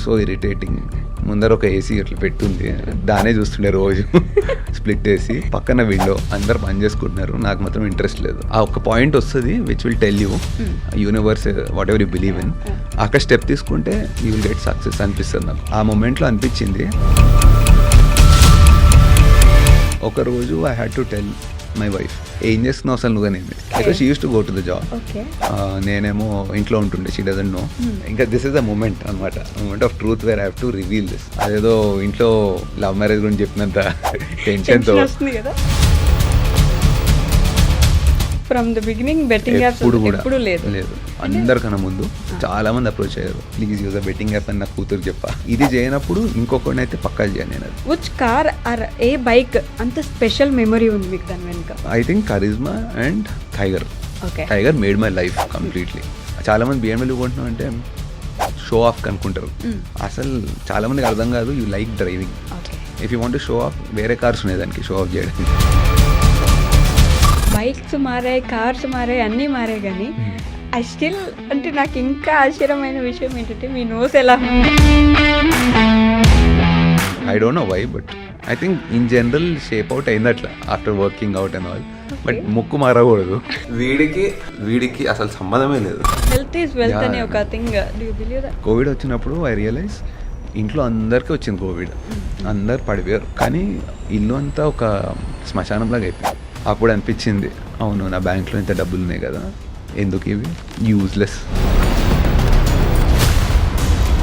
So irritating. ముందర ఒక AC అట్లా పెట్టుంది, దానే చూస్తుండే రోజు. స్ప్లిట్ ఏసీ పక్కన విండో, అందరు పని చేసుకుంటున్నారు, నాకు మాత్రం ఇంట్రెస్ట్ లేదు. ఆ ఒక పాయింట్ వస్తుంది which will tell you universe whatever you believe in. అక్కడ స్టెప్ తీసుకుంటే యూ విల్ గెట్ సక్సెస్ అనిపిస్తుంది నాకు. ఆ మూమెంట్లో అనిపించింది. ఒకరోజు I had to tell my wife, ఏం చేస్తున్నావు అసలు నువ్వు అనేది. Because she use to go to the job, నేనేమో ఇంట్లో ఉంటుండే, షీ డజంట్ నో. ఇంకా దిస్ ఇస్ ద మూమెంట్ అనమాట, moment of truth where I have to reveal this. అదేదో ఇంట్లో లవ్ మ్యారేజ్ గురించి చెప్పినంత టెన్షన్తో from the beginning betting apps ఎప్పుడు లేదు. అందరికన్నా ముందు చాలా మంది అప్రోచ్ అయ్యారు, please use a betting app అని నా కూతురు చెప్పా. ఇది చేయనప్పుడు ఇంకొకటి అయితే పక్కా చేయను నేను. అది which car or a bike అంత స్పెషల్ మెమరీ ఉంది మీకు దాని వెనుక? I think Karizma and Tiger. Tiger made my life completely. చాలా మంది BMW కొంటున్నాం అంటే షో ఆఫ్ అనుకుంటారు, అసలు చాలా మందికి అర్థం కాదు. You like driving. If you want to show off, వేరే కార్స్ ఉన్నాయి దానికి షో ఆఫ్ చేయడానికి. బైక్స్ మారాయి, కార్స్ మారాయి, అన్నీ మారాయి, కానీ ఐ స్టిల్ అంటే నాకు ఇంకా ఆశ్చర్యమైన విషయం ఏంటంటే మీ నోస్ ఎలా ఉంది. I don't know why, but I think in general shape out అయింది అట్లా after working out and all. But ముక్కు మారకూడదు. వీడికి అసలు సంబంధమే లేదు. హెల్త్ ఈజ్ వెల్త్ అనే ఒక thing. Do you believe that? Covid వచ్చినప్పుడు ఐ రియలైజ్ ఇంట్లో అందరికీ వచ్చింది కోవిడ్, అందరు పడిపోయారు, కానీ ఇల్లు అంతా ఒక శ్మశానంలాగా అయిపోయింది. అప్పుడు అనిపించింది, అవును నా బ్యాంక్లో ఇంత డబ్బులు ఉన్నాయి కదా, ఎందుకు ఇవి యూజ్లెస్.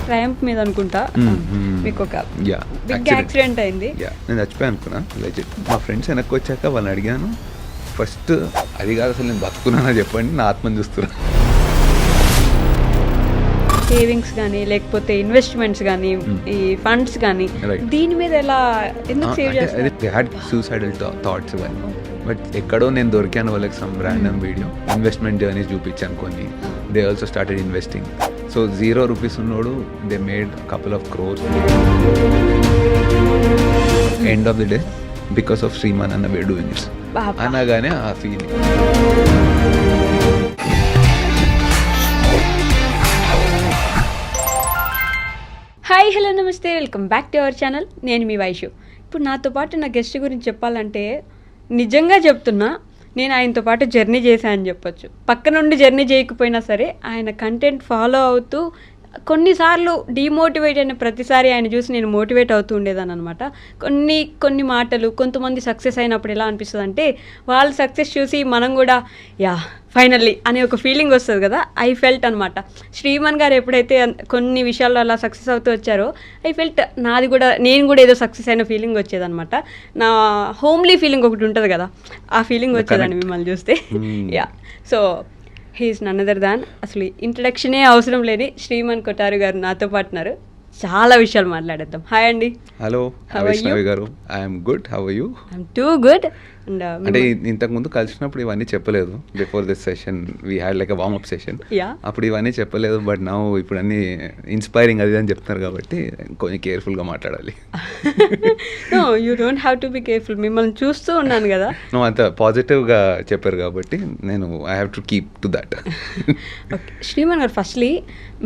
ట్రయంఫ్ మీద అనుకుంటా మీకు ఒక బిగ్ యాక్సిడెంట్ అయింది. నేను చచ్చిపోయా అనుకున్నా లెజిట్. మా ఫ్రెండ్స్ వెనక్కి వచ్చాక వాళ్ళని అడిగాను, ఫస్ట్ అది కాదు అసలు నేను బతుకున్నానా చెప్పండి, నా ఆత్మని చూస్తున్నా. సేవింగ్స్ కానీ లేకపోతే ఇన్వెస్ట్మెంట్స్ కానీ ఈ ఫండ్స్ కానీ దీని మీద ఎలా ఎందుకు సేవ్ చేస్తారు? సూసైడల్ థాట్స్ ఇవన్నీ. బట్ ఎక్కడో నేను దొరికాను వాళ్ళకి some random video, investment journeys చూపించాను కొన్ని. They also started investing. So 0 rupees ఉన్నోడు they made couple of crores. End of the day because of Shriman అన్న వే డూయింగ్ ఇట్ అనగానే ఆ ఫీలింగ్. హాయ్, హలో, నమస్తే, welcome back to our channel. నేను మీ వైషు. ఇప్పుడు నాతో పాటు నా గెస్ట్ గురించి చెప్పాలంటే నిజంగా చెప్తున్నా, నేను ఆయనతో పాటు జర్నీ చేశానని చెప్పొచ్చు. పక్క నుండి జర్నీ చేయకపోయినా సరే ఆయన కంటెంట్ ఫాలో అవుతూ కొన్నిసార్లు డిమోటివేట్ అయిన ప్రతిసారి ఆయన చూసి నేను మోటివేట్ అవుతూ ఉండేదాన్ని అనమాట. కొన్ని మాటలు కొంతమంది సక్సెస్ అయినప్పుడు ఎలా అనిపిస్తుంది అంటే వాళ్ళ సక్సెస్ చూసి మనం కూడా యా ఫైనల్లీ అనే ఒక ఫీలింగ్ వస్తుంది కదా. ఐ ఫెల్ట్ అనమాట. శ్రీమాన్ గారు ఎప్పుడైతే కొన్ని విషయాల్లో అలా సక్సెస్ అవుతూ వచ్చారో ఐ ఫెల్ట్ నేను కూడా ఏదో సక్సెస్ అయిన ఫీలింగ్ వచ్చేదనమాట. నా హోమ్లీ ఫీలింగ్ ఒకటి ఉంటుంది కదా, ఆ ఫీలింగ్ వచ్చేదాన్ని మిమ్మల్ని చూస్తే. Yeah, so he's none other than, అసలు ఇంట్రడక్షనే అవసరం లేని శ్రీమాన్ కొఠారు గారు నాతో పాటున్నారు. చాలా విషయాలు మాట్లాడేద్దాం. హాయ్ అండి. Hello Vaishnavi garu. I'm good, how are you? I'm too good. అంటే ఇంతకుముందు కలిసినప్పుడు ఇవన్నీ చెప్పలేదు. Before this session we had like a warm up session. అప్పుడు ఇవన్నీ చెప్పలేదు, బట్ నౌ ఇప్పుడు అన్ని ఇన్స్పైరింగ్ అది అని చెప్తున్నారు కాబట్టి కొంచెం కేర్ఫుల్గా మాట్లాడాలి. No, you don't have to be careful. మిమ్మల్ని చూస్తూ ఉన్నాను కదా, నువ్వు అంత పాజిటివ్గా చెప్పారు కాబట్టి నేను I have to keep to that. Okay Sriman garu, firstly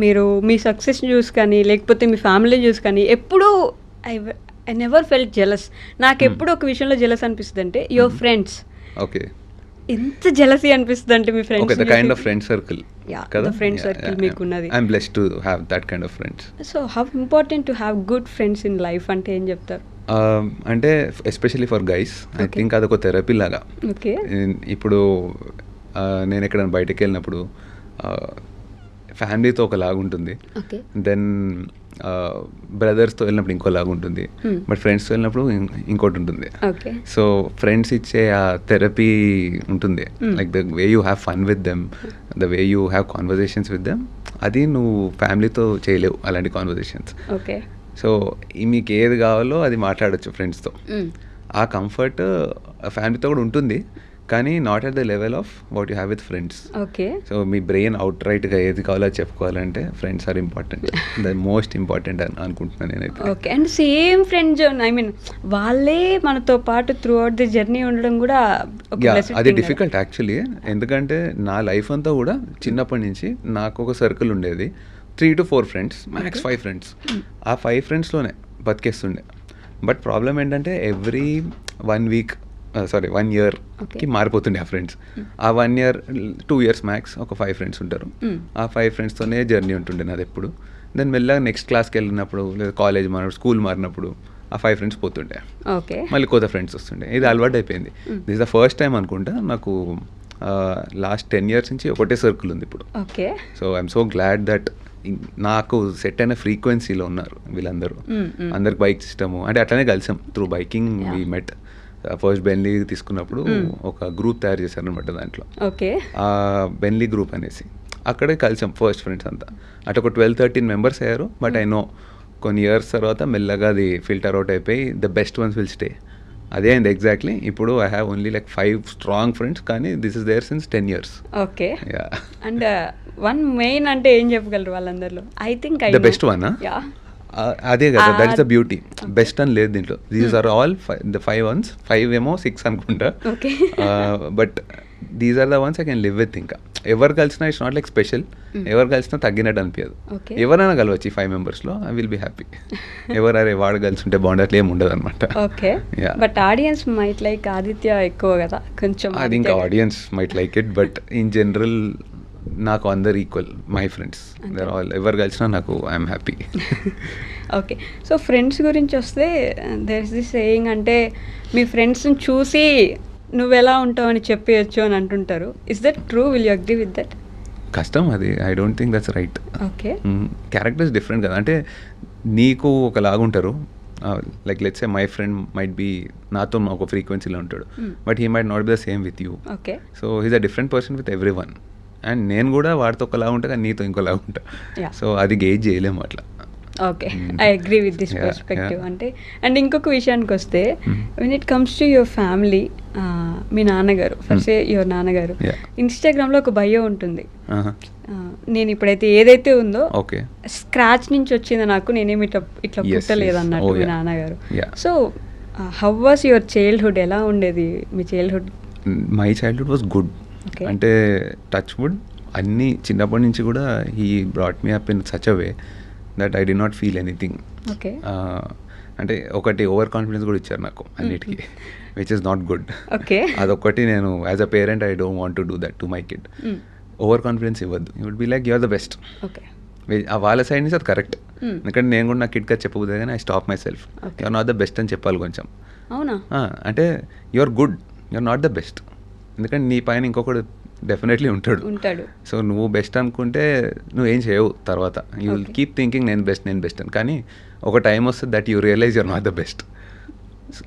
మీరు మీ సక్సెస్ చూసి కానీ లేకపోతే మీ ఫ్యామిలీ చూసి కానీ ఎప్పుడూ ఐ నెవర్ ఫెల్ట్ జెలస్. నాకు ఎప్పుడు ఒక విషయంలో జెలస్ అనిపిస్తుంది అంటే యువర్ ఫ్రెండ్స్. ఓకే, ఎంత జెలసీ అనిపిస్తుంది అంటే మీ friends. Okay, the kind of friend circle కదా, ఫ్రెండ్ సర్కిల్ మీకు ఉన్నది. I am blessed to have that kind of friends. So how important to have good friends in life అంటే ఏం చెప్తారు? అంటే especially for guys I think అదొక therapy లాగా. Okay, ఇప్పుడు నేను ఎక్కడైనా బయటకు వెళ్ళినప్పుడు ఫ్యామిలీతో ఒకలాగా ఉంటుంది, దెన్ బ్రదర్స్తో వెళ్ళినప్పుడు ఇంకోలాగా ఉంటుంది, బట్ ఫ్రెండ్స్తో వెళ్ళినప్పుడు ఇంకోటి ఉంటుంది. సో ఫ్రెండ్స్ ఇచ్చే ఆ థెరపీ ఉంటుంది, like the way you have fun with them, the way you have conversations with them. అది నువ్వు ఫ్యామిలీతో చేయలేవు అలాంటి కాన్వర్జేషన్స్. సో మీకు ఏది కావాలో అది మాట్లాడచ్చు ఫ్రెండ్స్తో. ఆ కంఫర్ట్ ఫ్యామిలీతో కూడా ఉంటుంది, కానీ not at the level of what you have with friends. Okay, so మీ బ్రెయిన్ అవుట్ రైట్గా ఏది కావాలో చెప్పుకోవాలంటే friends are important, the most important అని అనుకుంటున్నాను నేనైతే. Okay, and same friends, I mean వాళ్ళే మనతో పాటు త్రూ అవుట్ ది జర్నీ ఉండడం కూడా అది డిఫికల్ట్ యాక్చువల్లీ. ఎందుకంటే నా లైఫ్ అంతా కూడా చిన్నప్పటి నుంచి నాకు ఒక సర్కిల్ ఉండేది. 3 to 4 ఫ్రెండ్స్, మ్యాక్స్ 5 ఫ్రెండ్స్. ఆ 5 ఫ్రెండ్స్లోనే బతికేస్తుండే. బట్ ప్రాబ్లం ఏంటంటే ఎవ్రీ 1 ఇయర్కి మారిపోతుండే ఆ ఫ్రెండ్స్. ఆ 1 year 2 years మ్యాక్స్ ఒక 5 ఫ్రెండ్స్ ఉంటారు. ఆ 5 ఫ్రెండ్స్తోనే జర్నీ ఉంటుండే నాది ఎప్పుడు. దెన్ మెల్లగా నెక్స్ట్ క్లాస్కి వెళ్ళినప్పుడు లేదా కాలేజ్ మారినప్పుడు స్కూల్ మారినప్పుడు ఆ 5 ఫ్రెండ్స్ పోతుండే, మళ్ళీ కొత్త ఫ్రెండ్స్ వస్తుండే. ఇది అలవాటు అయిపోయింది. This is the first time అనుకుంటా నాకు లాస్ట్ 10 years నుంచి ఒకటే సర్కిల్ ఉంది ఇప్పుడు. So I'm so glad that నాకు సెట్ అయిన ఫ్రీక్వెన్సీలో ఉన్నారు వీళ్ళందరూ. అందరికి బైక్ ఇష్టము అంటే అట్లనే కలిసాం through biking. We met first Benly తీసుకున్నప్పుడు ఒక గ్రూప్ తయారు చేశారనమాట దాంట్లో, బెన్లీ గ్రూప్ అనేసి. అక్కడే కలిసాం ఫస్ట్ ఫ్రెండ్స్ అంతా. అటు ఒక 12-13 members అయ్యారు. బట్ ఐ నో కొన్ని ఇయర్స్ తర్వాత మెల్లగా అది ఫిల్టర్ అవుట్ అయిపోయి the best ones will stay. అదే అయింది ఎగ్జాక్ట్లీ. ఇప్పుడు I have only like 5 strong friends, కానీ this is there since 10 years. Okay. And one main అంటే ఏం చెప్పగలరు వాళ్ళందరిలో? I think the best one. అదే కదా, that is the beauty. Best అని లేదు దీంట్లో. These are all the 5 ones. 5 ఏమో 6 అనుకుంటా. But these are the ones I can live with. ఇంకా ఎవరు కలిసినా ఇట్స్ నాట్ లైక్ స్పెషల్. ఎవరు కలిసినా తగ్గినట్టు అనిపించదు. ఎవరైనా కలవచ్చు ఈ 5 members-లో, ఐ విల్ బి హ్యాపీ. ఎవరే వాడు కలిసి ఉంటే బాగుండే అట్లా ఏమి ఉండదు అనమాట. Okay. But audience might like Aditya ఎక్కువ కదా కొంచెం. అది ఇంకా audience might like it, but in general నాకు అందరు equal. My friends they're all, ఎవరు కలిసినా నాకు I'm happy. Okay. So friends గురించి వస్తే దేర్ ఇస్ దిస్ సేయింగ్, అంటే మీ ఫ్రెండ్స్ని చూసి నువ్వెలా ఉంటావు అని చెప్పేయచ్చు అని అంటుంటారు. Is that true? Will you agree with that? కష్టం అది. I don't think that's right. Okay. Characters different కదా. అంటే నీకు ఒకలాగుంటారు. Like let's say my friend might be నాతో ఒక ఫ్రీక్వెన్సీలో ఉంటాడు, but he might not be the same with you. Okay. So he's a different person with everyone. And నేను కూడా వాడితో ఒకలా ఉంటా, కానీ నీతో ఇంకోలా ఉంటా. సో అది గేజ్ చేయలేము అట్లా. Okay, I agree with this perspective. అంటే అండ్ ఇంకొక విషయానికి వస్తే, when it comes to your family, మీ నాన్నగారు, ఫస్ట్ యువర్ నాన్నగారు, ఇన్స్టాగ్రామ్లో ఒక బయో ఉంటుంది. నేను ఇప్పుడైతే ఏదైతే ఉందో స్క్రాచ్ నుంచి వచ్చింది నాకు, నేనేమి ఇట్లా పుట్టలేదు అన్నట్టు మీ నాన్నగారు. So how was your childhood? ఎలా ఉండేది మీ childhood? My childhood was good. అంటే టచ్ వుడ్ అన్నీ చిన్నప్పటి నుంచి కూడా he brought me up in such a way that I did not feel anything. అంటే ఒకటి ఓవర్ కాన్ఫిడెన్స్ కూడా ఇచ్చారు నాకు అన్నిటికీ, విచ్ ఇస్ నాట్ గుడ్. అదొకటి నేను as a parent I don't want to do that to my kid. Over confidence ఇవ్వద్దు. You would be like you are the best. వాళ్ళ సైడ్ నుంచి అది కరెక్ట్. ఎందుకంటే నేను కూడా నా కిడ్కి అది చెప్పబోతే కానీ I stop myself. You are not the best అని చెప్పాలి కొంచెం. అంటే you are good, you are not the best. ఎందుకంటే నీ పైన ఇంకొకడు డెఫినెట్లీ ఉంటాడు. సో నువ్వు బెస్ట్ అనుకుంటే నువ్వేం చేయవు తర్వాత. యూ విల్ కీప్ థింకింగ్ నేను బెస్ట్ అని. కానీ ఒక టైం వస్తుంది that you realize you're not the best.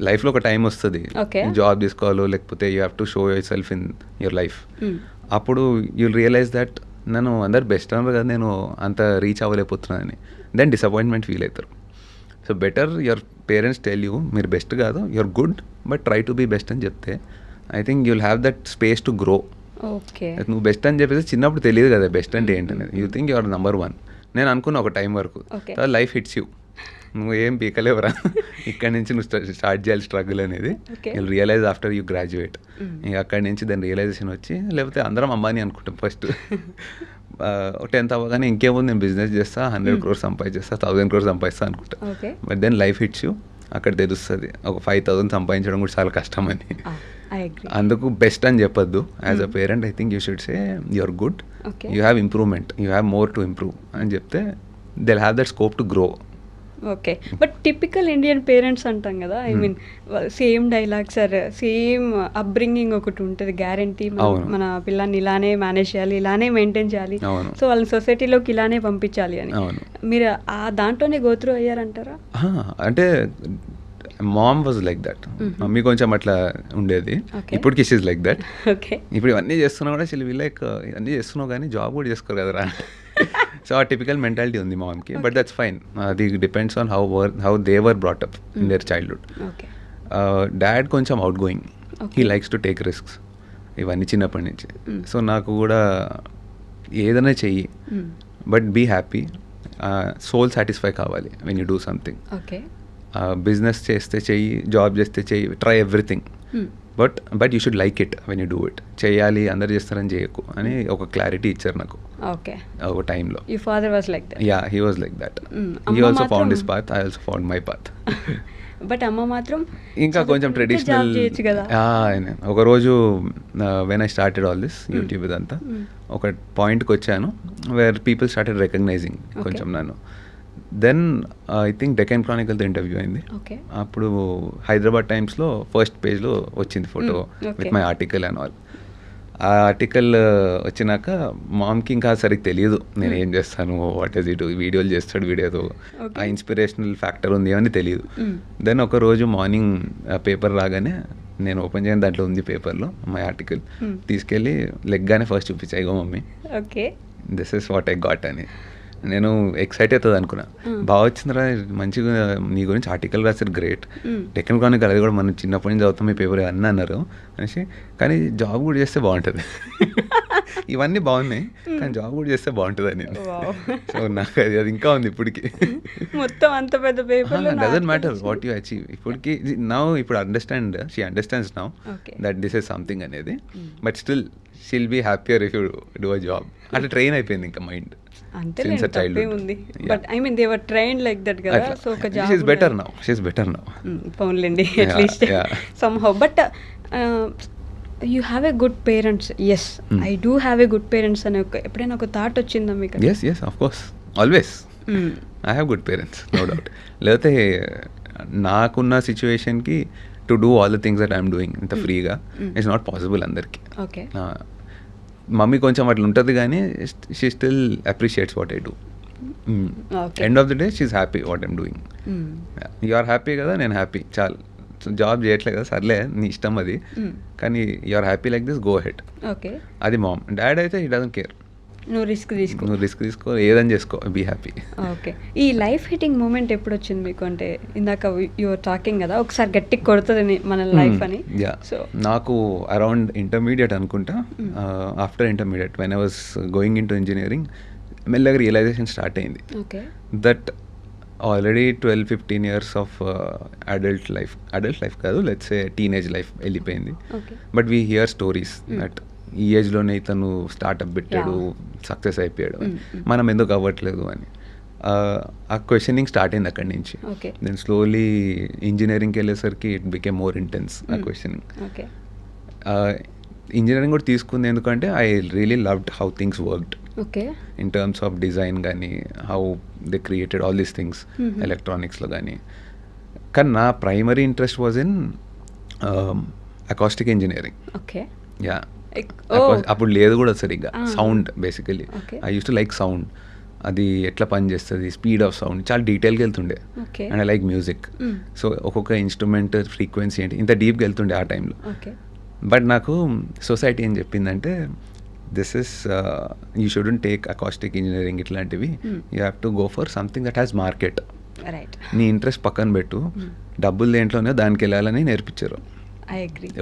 లైఫ్లో ఒక టైం వస్తుంది, జాబ్ తీసుకోవాలో లేకపోతే you have to show yourself in your life. అప్పుడు యూ రియలైజ్ దట్ నన్ను అందరు బెస్ట్ అన్నారు కదా, నేను అంత రీచ్ అవ్వలేకపోతున్నానని. దెన్ డిసప్పాయింట్మెంట్ ఫీల్ అవుతారు. So better your parents tell you మీరు బెస్ట్ కాదు, you're good but try to be best అని చెప్తే I think you'll have that space to grow. నువ్వు బెస్ట్ అని చెప్పేసి చిన్నప్పుడు తెలియదు కదా బెస్ట్ అంటే ఏంటనేది. You think your number 1. నేను అనుకున్నా ఒక టైం వరకు, లైఫ్ హిట్స్ యూ, నువ్వు ఏం పీకలేవరా, ఇక్కడి నుంచి నువ్వు స్టార్ట్ చేయాలి స్ట్రగుల్ అనేది. You realize after you graduate. ఇంకా అక్కడి నుంచి దాని రియలైజేషన్ వచ్చి, లేకపోతే అందరం అంబానీ అనుకుంటాం ఫస్ట్. 10th అవ్వగానే ఇంకేముంది నేను బిజినెస్ చేస్తా, 100 crores సంపాదించేస్తా, 1000 crores సంపాదిస్తా అనుకుంటా. But then life hits you, అక్కడ తెలుస్తుంది ఒక 5,000 సంపాదించడం కూడా చాలా కష్టం అని. అందుకు బెస్ట్ అని చెప్పొద్దు. As a parent I think you should say you're good, you have improvement, you have more to improve అని చెప్తే they have that scope to grow. Okay. But typical Indian parents అంటాం కదా, I mean same dialogues or same upbringing ఒకటి ఉంటుంది, guarantee మన పిల్లాన్ని ఇలానే manage చేయాలి, ఇలానే మెయింటైన్ చేయాలి, సో వాళ్ళని సొసైటీలోకి ఇలానే పంపించాలి అని. మీరు ఆ దాంట్లోనే గోత్రూ అయ్యారంటారా? అంటే mom was like that. Mummy కొంచెం అట్లా ఉండేది. ఇప్పటికి షీజ్ లైక్ దట్. ఇప్పుడు ఇవన్నీ చేస్తున్నావు కూడా షీల్ బి లైక్, ఇవన్నీ చేస్తున్నావు కానీ జాబ్ కూడా చేసుకోరు కదరా. సో ఆ టిపికల్ మెంటాలిటీ ఉంది మామ్కి. But that's fine. అది depends on how they were brought up in their childhood. Dad కొంచెం outgoing, he likes to take risks, ఇవన్నీ చిన్నప్పటి నుంచి. సో నాకు కూడా ఏదైనా చెయ్యి but be happy, soul satisfy కావాలి when you do something. Business చేస్తే చెయ్యి, జాబ్ చేస్తే చెయ్యి, try everything. But you should like it when you do it. చేయాలి అందరు చేస్తారని చేయకు అని ఒక క్లారిటీ ఇచ్చారు నాకు ఓకే ఒక టైంలో. Your father was like that. Yeah, he was like that. He also found his path, I also found my path. But అమ్మ మాత్రం ఇంకా కొంచెం ట్రెడిషనల్. ఒకరోజు when I started all this YouTube ఇదంతా, ఒక పాయింట్కి వచ్చాను వేర్ పీపుల్ స్టార్టెడ్ రికగ్నైజింగ్ కొంచెం నన్ను. దెన్ ఐ థింక్ డెక్కన్ క్రానికల్తో ఇంటర్వ్యూ అయింది. అప్పుడు హైదరాబాద్ టైమ్స్లో ఫస్ట్ పేజ్లో వచ్చింది photo with my article and all. ఆ ఆర్టికల్ వచ్చినాక మామ్కి ఇంకా సరిగ్గా తెలియదు నేను ఏం చేస్తాను, వాట్ ఈస్ ఇట్, వీడియోలు చేస్తాడు వీడియోతో, ఆ ఇన్స్పిరేషనల్ ఫ్యాక్టర్ ఉంది అని తెలియదు. దెన్ ఒక రోజు మార్నింగ్ పేపర్ రాగానే నేను ఓపెన్ చేయని దాంట్లో ఉంది పేపర్లో మై ఆర్టికల్. తీసుకెళ్ళి లెగ్గానే ఫస్ట్ చూపించాయి, ఇగో mummy this is what I got అని. నేను ఎక్సైట్ అవుతుంది అనుకున్నా, బాగా వచ్చిందిరా మంచిగా నీ గురించి ఆర్టికల్ రాశారు, గ్రేట్. డెక్కన్ క్రానికల్ అది కూడా మనం చిన్నప్పటి నుంచి చదువుతాం మీ పేపర్ అన్నీ అన్నారు అనేసి, కానీ జాబ్ కూడా చేస్తే బాగుంటుంది. ఇవన్నీ బాగున్నాయి కానీ జాబ్ కూడా చేస్తే బాగుంటుంది అని. సో నాకు అది ఇంకా ఉంది ఇప్పటికి. మొత్తం అంత పెద్ద paper doesn't matter what you achieve. ఇప్పటికి ఇప్పుడు understand, she understands now that this is something అనేది. But still she'll be happier if you do a job. అట్లా ట్రైన్ అయిపోయింది ఇంకా మైండ్. ఉంది but I mean they were trained like that కదా. So ఒక job she is better now, she is better now. పోన్లేండి at least somehow. But you have a good parents. Yes, I do have a good parents అనే ఎప్పుడైనా ఒక thought వచ్చిందా మీకు? Yes yes of course, always I have good parents, no doubt. లేకపోతే నాకున్న సిచ్యువేషన్కి to do all the things that I'm doing ఇంత ఫ్రీగా ఇట్స్ నాట్ పాసిబుల్ అందరికీ. ఓకే, మమ్మీ కొంచెం అట్లా ఉంటుంది కానీ she still appreciates what I do. End of the day she is happy what I'm doing. You are happy కదా, నేను happy, చాలు. జాబ్ చేయట్లేదు కదా, సర్లే నీ ఇష్టం అది, కానీ you are happy like this, go ahead. Okay, అది మామ్. డాడ్ అయితే హీ డజంట్ కేర్, నువ్వు రిస్క్ తీసుకో, ఏదని చేసుకో, బీ హ్యాపీ. ఓకే, ఈ లైఫ్ హిట్టింగ్ మూమెంట్ ఎప్పుడు వచ్చింది మీకు? అంటే ఇందాక యువర్ టాకింగ్ కదా ఒకసారి గట్టిగా కొడుతుంది మన లైఫ్ అని. సో నాకు అరౌండ్ ఇంటర్మీడియట్ అనుకుంటా, after intermediate when I was going in to engineering, మెల్లగా రియలైజేషన్ స్టార్ట్ అయింది that already 12-15 years of adult life కాదు, లెట్స్ సే టీనేజ్ లైఫ్ వెళ్ళిపోయింది. But we here stories that ఈ ఏజ్లోనే ఇతను స్టార్ట్అప్ పెట్టాడు, సక్సెస్ అయిపోయాడు, మనం ఎందుకు అవ్వట్లేదు అని. ఆ క్వశ్చనింగ్ స్టార్ట్ అయింది అక్కడి నుంచి. దెన్ స్లోలీ ఇంజనీరింగ్కి వెళ్ళేసరికి ఇట్ బికేమ్ మోర్ ఇంటెన్స్ ఆ క్వశ్చనింగ్. ఇంజనీరింగ్ కూడా తీసుకుంది ఎందుకంటే I really loved how things worked in terms of design కానీ, how they created all these things ఎలక్ట్రానిక్స్లో కానీ. కానీ నా primary interest was in acoustic engineering. Yeah, అప్పుడు లేదు కూడా సరిగ్గా sound. Basically I use to like sound, అది ఎట్లా పనిచేస్తుంది, స్పీడ్ ఆఫ్ సౌండ్, చాలా డీటెయిల్గా వెళ్తుండే. And I like music. So ఒక్కొక్క ఇన్స్ట్రుమెంట్ ఫ్రీక్వెన్సీ ఏంటి ఇంత డీప్గా వెళ్తుండే ఆ టైంలో. బట్ నాకు సొసైటీ ఏం చెప్పిందంటే, this is you shouldn't take acoustic engineering ఇట్లాంటివి, you have to go for something that has market. నీ ఇంట్రెస్ట్ పక్కన పెట్టు, డబ్బులు దేంట్లోనే దానికి వెళ్ళాలని నేర్పించారు.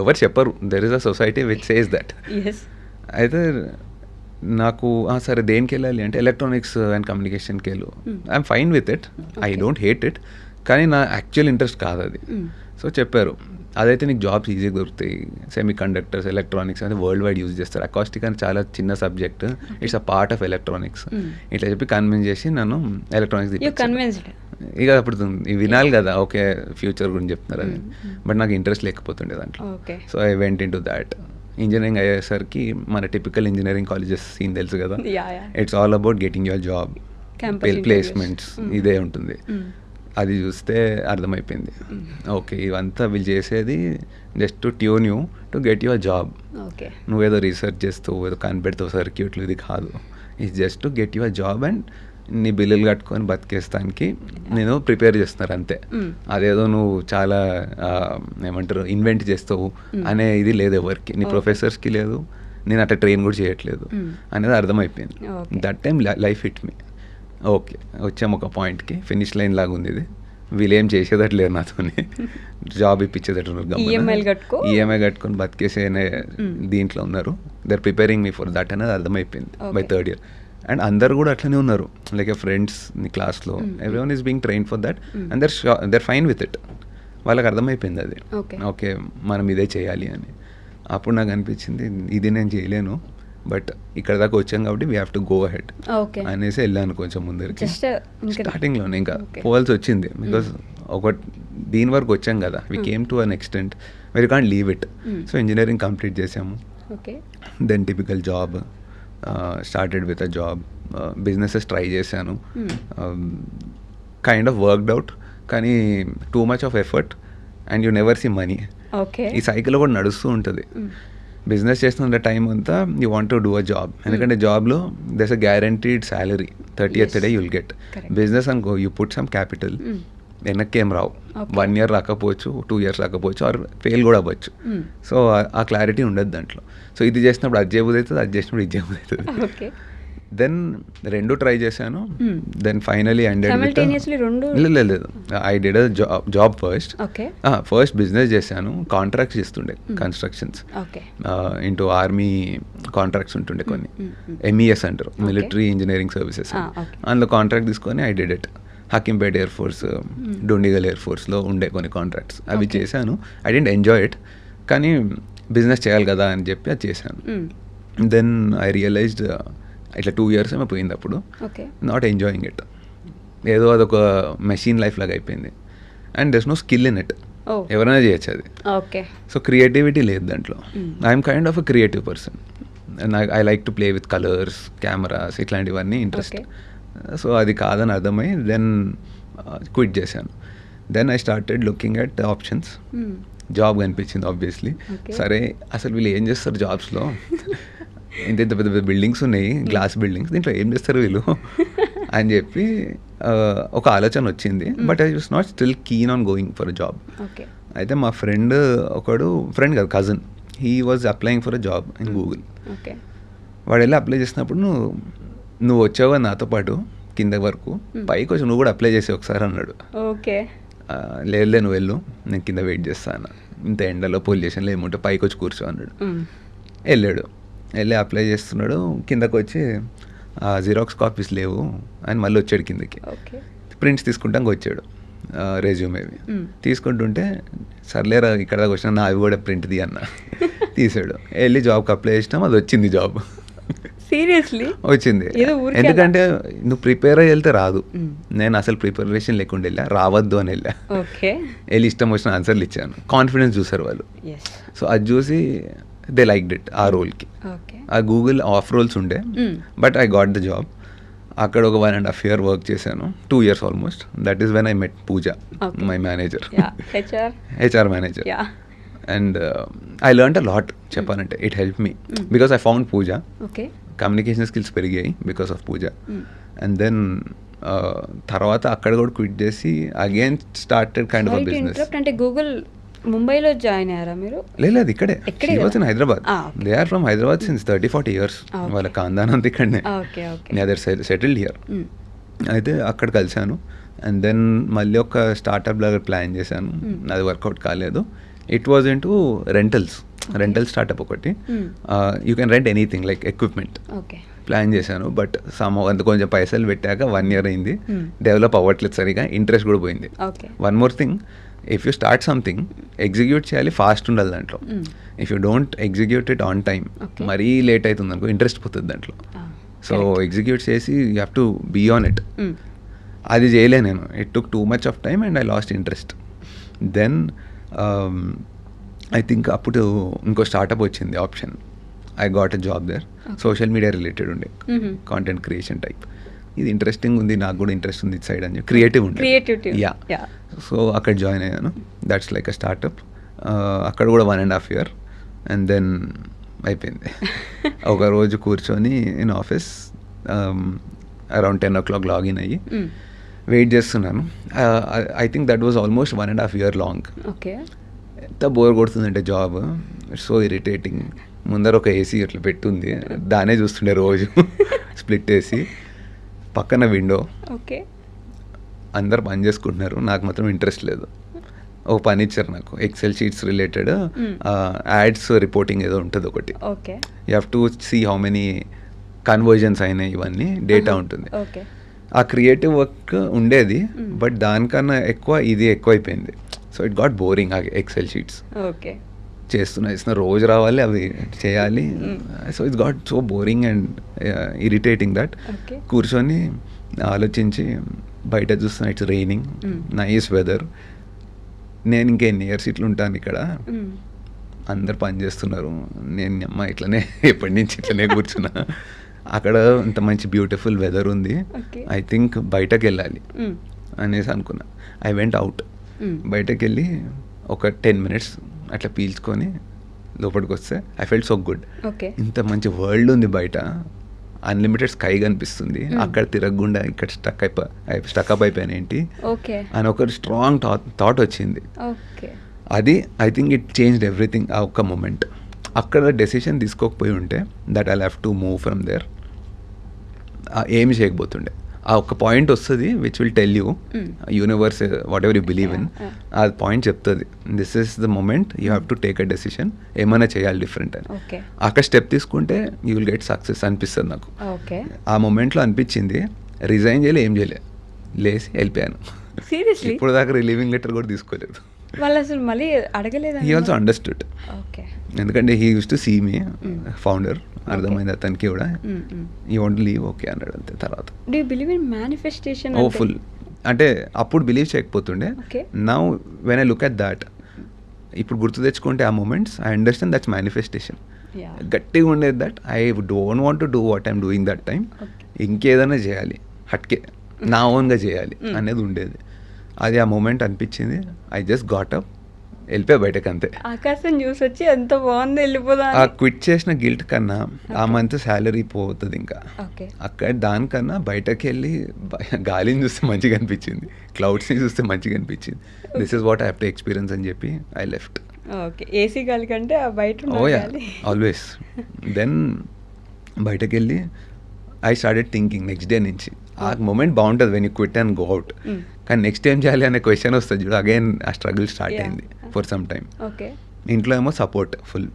ఎవరు చెప్పరు, there is a society which says that. అయితే నాకు సరే దేనికి వెళ్ళాలి అంటే ఎలక్ట్రానిక్స్ అండ్ కమ్యూనికేషన్కి వెళ్ళు, I'm fine with it, I don't hate it, కానీ నా యాక్చువల్ ఇంట్రెస్ట్ కాదు అది. సో చెప్పారు అదైతే నీకు జాబ్స్ ఈజీగా దొరుకుతాయి, సెమీ కండక్టర్స్, ఎలక్ట్రానిక్స్ అనేది వరల్డ్ వైడ్ యూజ్ చేస్తారు, అకాస్టిక్ అని చాలా చిన్న subject, it's a part of electronics ఇట్లా చెప్పి కన్విన్స్ చేసి నన్ను ఎలక్ట్రానిక్స్. ఇక అప్పుడు వినాలి కదా, ఓకే ఫ్యూచర్ గురించి చెప్తున్నారు అని. బట్ నాకు ఇంట్రెస్ట్ లేకపోతుండే దాంట్లో. So I went in to that. Engineering అయ్యేసరికి మన టిపికల్ ఇంజనీరింగ్ కాలేజెస్ సీన్ తెలుసు కదా, it's all about getting your job, placements, ఇదే ఉంటుంది. అది చూస్తే అర్థమైపోయింది, ఓకే ఇవంతా వీళ్ళు చేసేది just to tune you to get your job. నువ్వేదో రీసెర్చ్ చేస్తావు, ఏదో కనిపెడతావు సర్క్యూట్లు, ఇది కాదు, it's just to get your job and నీ బిల్లులు కట్టుకొని బతికేస్తానికి నేను ప్రిపేర్ చేస్తున్నారు అంతే. అదేదో నువ్వు చాలా ఏమంటారు ఇన్వెంట్ చేస్తావు అనే ఇది లేదు ఎవరికి, నీ ప్రొఫెసర్స్కి లేదు, నేను అట్లా ట్రైన్ కూడా చేయట్లేదు అనేది అర్థమైపోయింది. That time life hit me. Okay వచ్చాము ఒక పాయింట్కి, ఫినిష్ లైన్ లాగా ఉంది ఇది, వీళ్ళేం చేసేదట్లేదు నాతోని, జాబ్ ఇప్పించేదట్టు, ఈఎంఐ కట్టుకొని బతికేసే దీంట్లో ఉన్నారు, they are preparing me for that అనేది అర్థమైపోయింది బై థర్డ్ ఇయర్. అండ్ అందరు కూడా అట్లనే ఉన్నారు, లైక్ ఫ్రెండ్స్ నీ క్లాస్లో, everyone is being train for that and they're fine with it. వాళ్ళకి అర్థమైపోయింది అది, ఓకే మనం ఇదే చేయాలి అని. అప్పుడు నాకు అనిపించింది ఇది నేను చేయలేను, బట్ ఇక్కడ దాకా వచ్చాం కాబట్టి we have to go ahead అనేసి వెళ్ళాను కొంచెం ముందరికి. స్టార్టింగ్లోనే ఇంకా పోవాల్సి వచ్చింది, బికాస్ ఒక దీని వరకు వచ్చాం కదా, we came to an extent where you can't leave it. So engineering complete చేసాము, then typical job, started with a job, businesses try చేశాను, కైండ్ ఆఫ్ వర్క్డ్ అవుట్, కానీ too much of effort and you never see money. ఈ cycle కూడా నడుస్తూ ఉంటుంది. Business చేస్తున్న time అంతా you want to do a job, ఎందుకంటే జాబ్లో there's a guaranteed salary, 30th day you'll get. Business అనుకో you put some capital, వెనక్కేం Rao, 1 year రాకపోవచ్చు, 2 years రాకపోవచ్చు, ఆర్ ఫెయిల్ కూడా అవ్వచ్చు. సో ఆ క్లారిటీ ఉండదు దాంట్లో. సో ఇది చేసినప్పుడు అది చేయబుద్ధి అవుతుంది, అది చేసినప్పుడు ఇది చేయబుద్ధి అవుతుంది. దెన్ రెండు ట్రై చేశాను, దెన్ ఫైనలీ లేదు I did job first business చేశాను, కాంట్రాక్ట్స్ చేస్తుండే, కన్స్ట్రక్షన్స్ ఇంటూ ఆర్మీ కాంట్రాక్ట్స్ ఉంటుండే కొన్ని, MES అంటారు, మిలిటరీ ఇంజనీరింగ్ సర్వీసెస్. అందులో కాంట్రాక్ట్ తీసుకొని I did it. Hakimpet air force, Dundigal air ఫోర్స్లో ఉండే కొన్ని కాంట్రాక్ట్స్, అవి చేశాను. ఐ డెంట్ ఎంజాయ్ ఇట్, కానీ బిజినెస్ చేయాలి కదా అని చెప్పి అది చేశాను. దెన్ ఐ రియలైజ్డ్ ఇట్లా 2 years ఏమో పోయింది అప్పుడు, నాట్ ఎంజాయింగ్ ఇట్. ఏదో అదొక మెషిన్ లైఫ్ లాగా అయిపోయింది, and there's no skill in it. ఎవరైనా చేయొచ్చు అది. సో క్రియేటివిటీ లేదు దాంట్లో. I'm kind of a creative person, I like to play with colours, cameras, ఇట్లాంటివన్నీ ఇంట్రెస్ట్. సో అది కాదని అర్థమై దెన్ క్విట్ చేశాను. Then I started looking at options. Job కనిపించింది ఆబ్వియస్లీ. సరే అసలు వీళ్ళు ఏం చేస్తారు జాబ్స్లో, ఇంత ఇంత పెద్ద పెద్ద బిల్డింగ్స్ ఉన్నాయి, గ్లాస్ బిల్డింగ్స్, దీంట్లో ఏం చేస్తారు వీళ్ళు అని చెప్పి ఒక ఆలోచన వచ్చింది. But I was not still keen on going for a job. అయితే మా ఫ్రెండ్ ఫ్రెండ్ కాదు, cousin, he was applying for a job in Google. వాడు వెళ్ళి అప్లై చేసినప్పుడు నువ్వు వచ్చావు నాతో పాటు కింద వరకు, పైకి వచ్చి నువ్వు కూడా అప్లై చేసి ఒకసారి అన్నాడు. లేదు నువ్వు వెళ్ళు, నేను కింద వెయిట్ చేస్తాను, ఇంత ఎండలో పొల్యూషన్లో ఏముంటే పైకి వచ్చి కూర్చో అన్నాడు. వెళ్ళాడు, వెళ్ళి అప్లై చేస్తున్నాడు, కిందకు వచ్చి జిరాక్స్ కాపీస్ లేవు అని మళ్ళీ వచ్చాడు కిందకి. ప్రింట్స్ తీసుకుంటానికి వచ్చాడు, రెజ్యూమేవి తీసుకుంటుంటే, సర్లేరా ఇక్కడ దాకా వచ్చినా నా అవి కూడా ప్రింట్ తీ అన్న. తీసాడు, వెళ్ళి జాబ్కి అప్లై చేసినాం, అది వచ్చింది జాబ్. సీరియస్లీ వచ్చింది. ఎందుకంటే నువ్వు ప్రిపేర్ అయ్యి వెళ్తే రాదు. నేను అసలు ప్రిపరేషన్ లేకుండా వెళ్ళా, రావద్దు అని వెళ్ళా, వెళ్ళి ఇష్టం వచ్చిన ఆన్సర్లు ఇచ్చాను. కాన్ఫిడెన్స్ చూసారు వాళ్ళు. సో అది చూసి దే లైక్డ్ ఇట్ ఆ రోల్కి. ఆ గూగుల్ ఆఫ్ రోల్స్ ఉండే, but I got the job. అక్కడ ఒక 1.5 year వర్క్ చేశాను, 2 years almost. That is when I met Pooja, my manager, HR manager. And I learned a lot, చెప్పాలంటే it help me because I found Pooja. Communication skills పెరిగాయి because of Pooja. And then తర్వాత అక్కడ కూడా quit చేసి again started kind of business. అంటే Google ముంబైలో join అయ్యారా మీరు? లేదు, ఇక్కడే. In Hyderabad. They are from Hyderabad since 30-40 years. వాళ్ళ ఖాందాన్ అంతా ఇక్కడనే, అదర్ సెటిల్డ్ హియర్. అయితే అక్కడ కలిశాను. అండ్ దెన్ మళ్ళీ ఒక స్టార్టప్ లాగా ప్లాన్ చేశాను, అది వర్కౌట్ కాలేదు. It was into rental startup ఒకటి. You can rent anything like equipment plan చేశాను. బట్ అంత కొంచెం పైసలు పెట్టాక 1 year అయింది, డెవలప్ అవ్వట్లేదు సరిగా, ఇంట్రెస్ట్ కూడా పోయింది. One more thing, if you start something execute చేయాలి, ఫాస్ట్ ఉండాలి దాంట్లో. If you don't execute it on time, మరీ లేట్ అవుతుంది అనుకో, ఇంట్రెస్ట్ పోతుంది దాంట్లో. సో ఎగ్జిక్యూట్ చేసి you have to be on it. అది చేయలే నేను. It took too much of time and I lost interest. Then I think అప్పుడు ఇంకో స్టార్టప్ వచ్చింది, option. I got a job there, social media related ఉండే, content creation type. ఇది interesting ఉంది, నాకు కూడా ఇంట్రెస్ట్ ఉంది ఇట్ సైడ్ అని చెప్పి, క్రియేటివ్ ఉంటుంది. యా, సో అక్కడ జాయిన్ అయ్యాను. That's like a startup. అక్కడ కూడా 1.5 year. అండ్ దెన్ అయిపోయింది. ఒక రోజు కూర్చొని in office around 10 o'clock login అయ్యి వెయిట్ చేస్తున్నాను. I think that was almost 1.5 year long. ఎంత బోర్ కొడుతుందంటే జాబ్, ఇట్స్ సో ఇరిటేటింగ్. ముందర ఒక ఏసీ అట్లా పెట్టుంది, దానే చూస్తుండే రోజు, స్ప్లిట్ ఏసీ, పక్కన విండో, అందరు పని చేసుకుంటున్నారు, నాకు మాత్రం ఇంట్రెస్ట్ లేదు. ఒక పని ఇచ్చారు నాకు, excel sheets related ads reporting ఏదో ఉంటుంది ఒకటి. You have to see how many conversions అయినాయి, ఇవన్నీ డేటా ఉంటుంది. ఆ క్రియేటివ్ వర్క్ ఉండేది, బట్ దానికన్నా ఎక్కువ ఇది ఎక్కువైపోయింది. సో ఇట్ గాట్ బోరింగ్ ఆ ఎక్సెల్ షీట్స్. ఓకే. చేస్తున్నా రోజు రావాలి అవి చేయాలి. So it's got so boring and irritating that కూర్చొని ఆలోచించి బయట చూస్తున్నా ఇట్స్ రైనింగ్, నైస్ వెదర్, నేను ఇంకెన్ని ఇయర్స్ ఇట్లా ఉంటాను ఇక్కడ, అందరు పని చేస్తున్నారు, నేను అమ్మ ఇట్లనే ఎప్పటి నుంచి ఇట్లనే కూర్చున్నా, అక్కడ అంత మంచి బ్యూటిఫుల్ వెదర్ ఉంది, ఐ థింక్ బయటకు వెళ్ళాలి అనేసి అనుకున్నా. I went out. బయటకు వెళ్ళి ఒక 10 minutes అట్లా పీల్చుకొని లోపలికి వస్తే ఐ ఫెల్ట్ సో గుడ్. ఇంత మంచి వరల్డ్ ఉంది బయట, అన్లిమిటెడ్ స్కై కనిపిస్తుంది, అక్కడ తిరగకుండా ఇక్కడ స్టక్అప్ అయిపోయాను ఏంటి అని ఒక స్ట్రాంగ్ థాట్ వచ్చింది. అది I think it changed everything. ఆ ఒక్క మూమెంట్ అక్కడ డెసిషన్ తీసుకోకపోయి ఉంటే that I have to move from there, ఏమి చేయకపోతుండే. ఆ ఒక పాయింట్ వస్తుంది which will tell you universe whatever you believe in, ఆ పాయింట్ చెప్తుంది this is the moment you have to take a decision, ఏమైనా చేయాలి డిఫరెంట్ అని. అక్కడ స్టెప్ తీసుకుంటే యూ విల్ గెట్ సక్సెస్ అనిపిస్తుంది నాకు. ఆ మూమెంట్లో అనిపించింది, రిజైన్ చేయలే, ఏం చేయలే, లేసి వెళ్ళిపోయాను. ఇప్పుడు దాకా రిలీవింగ్ లెటర్ కూడా తీసుకోలేదు. వాళ్ళు అసలు మళ్ళీ అడగలేదు. హీ ఆల్సో అండర్స్టూడ్, ఎందుకంటే he use to see me founder, అర్థమైంది అతనికి కూడా, యూ వాంట్ లీవ్ ఓకే అన్నాడు అంతే. తర్వాత do you believe in manifestation? ఓ ఫుల్, అంటే అప్పుడు బిలీవ్ చేయకపోతుండే, now when I look at that, ఇప్పుడు గుర్తు తెచ్చుకుంటే ఆ moments I understand that's manifestation. గట్టిగా ఉండేది that I don't want to do what I'm doing that time, ఇంకేదైనా చేయాలి, హట్కే నా ఓన్గా చేయాలి అనేది ఉండేది. అది ఆ మూమెంట్ అనిపించింది, ఐ జస్ట్ గాట్ అప్, వెళ్ళిపోయా బయటకు అంతే. ఆకాశం చూసి వచ్చి ఎంత బాగుంది వెళ్ళిపోదా. ఆ క్విట్ చేసిన గిల్ట్ కన్నా ఆ మంత్ శాలరీ పోతుంది ఇంకా, అక్కడ దానికన్నా బయటకు వెళ్ళి గాలిని చూస్తే మంచిగా అనిపించింది, క్లౌడ్స్ని చూస్తే మంచిగా అనిపించింది, this is what I have to experience అని చెప్పి ఐ లెఫ్ట్. ఓకే, ఏసీ గాలి కంటే బయట ఆల్వేస్. దెన్ బయటకు వెళ్ళి I started thinking next day నుంచి. ఆ మూమెంట్ బాగుంటుంది when you quit and go out, కానీ నెక్స్ట్ ఏం చేయాలి అనే క్వశ్చన్ వస్తుంది చూడు, అగైన్ ఆ స్ట్రగుల్ స్టార్ట్ అయింది ఫర్ సమ్ టైమ్. ఇంట్లో ఏమో సపోర్ట్ ఫుల్,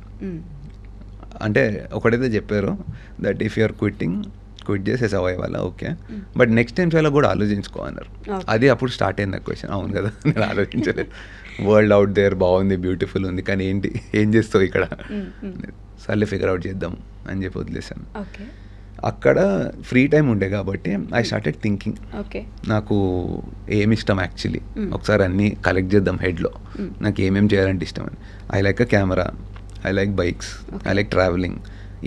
అంటే ఒకటైతే చెప్పారు దట్ ఇఫ్ యూఆర్ క్విట్ చేసేసి అవ్వాలి ఓకే, బట్ నెక్స్ట్ టైం చాలా కూడా ఆలోచించుకో అన్నారు. అది అప్పుడు స్టార్ట్ అయింది ఆ క్వశ్చన్. అవును కదా, నేను ఆలోచించలేదు, వరల్డ్ అవుట్ దేర్ బాగుంది, బ్యూటిఫుల్ ఉంది, కానీ ఏంటి ఏం చేస్తావు ఇక్కడ, సర్లే ఫిగర్ అవుట్ చేద్దాం అని చెప్పి వదిలేసాను. అక్కడ ఫ్రీ టైం ఉండే కాబట్టి ఐ స్టార్టెడ్ థింకింగ్, నాకు ఏమి ఇష్టం యాక్చువల్లీ, ఒకసారి అన్నీ కలెక్ట్ చేద్దాం హెడ్లో, నాకు ఏమేమి చేయాలంటే ఇష్టం అని. I like a camera, I like bikes, I like travelling,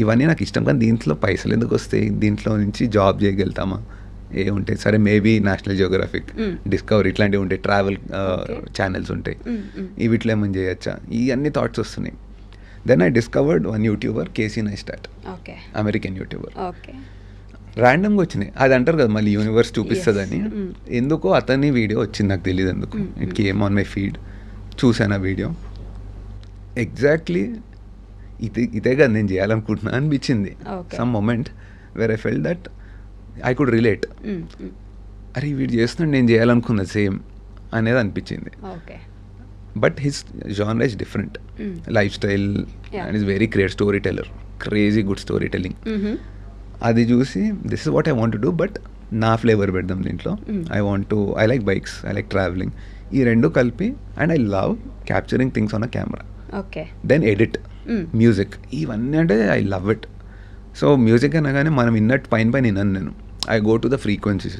ఇవన్నీ నాకు ఇష్టం. కానీ దీంట్లో పైసలు ఎందుకు వస్తాయి, దీంట్లో నుంచి జాబ్ చేయగలుగుతామా, ఏ ఉంటాయి, సరే మేబీ నేషనల్ జియోగ్రఫిక్, డిస్కవరీ ఇట్లాంటివి ఉంటాయి, ట్రావెల్ ఛానల్స్ ఉంటాయి, వీటిలో ఏమని చేయొచ్చా, ఇవన్నీ థాట్స్ వస్తున్నాయి. Then I discovered one YouTuber, Casey Neistat, American YouTuber. ర్యాండమ్గా వచ్చినాయి, అది అంటారు కదా మళ్ళీ యూనివర్స్ చూపిస్తుందని, ఎందుకో అతని వీడియో వచ్చింది, నాకు తెలియదు ఎందుకు, it came on my feed, చూసాను ఆ వీడియో, ఎగ్జాక్ట్లీ ఇదే కదా నేను చేయాలనుకుంటున్నా అనిపించింది. Some moment where I felt that I could relate, అరే వీడు చేస్తున్నాడు నేను చేయాలనుకున్న సేమ్ అనేది అనిపించింది. But his genre is different, lifestyle, and is very great storyteller, crazy good storytelling. అది చూసి this is what I want to do, but నా ఫ్లేవర్ పెడదాం దీంట్లో. I like bikes, I like travelling, ఈ రెండు కలిపి, and I love capturing things on a camera, then edit, music, ఇవన్నీ అంటే I love it. So music అనగానే మనం విన్నట్టు పైన విన్నాను నేను, I go to the frequencies,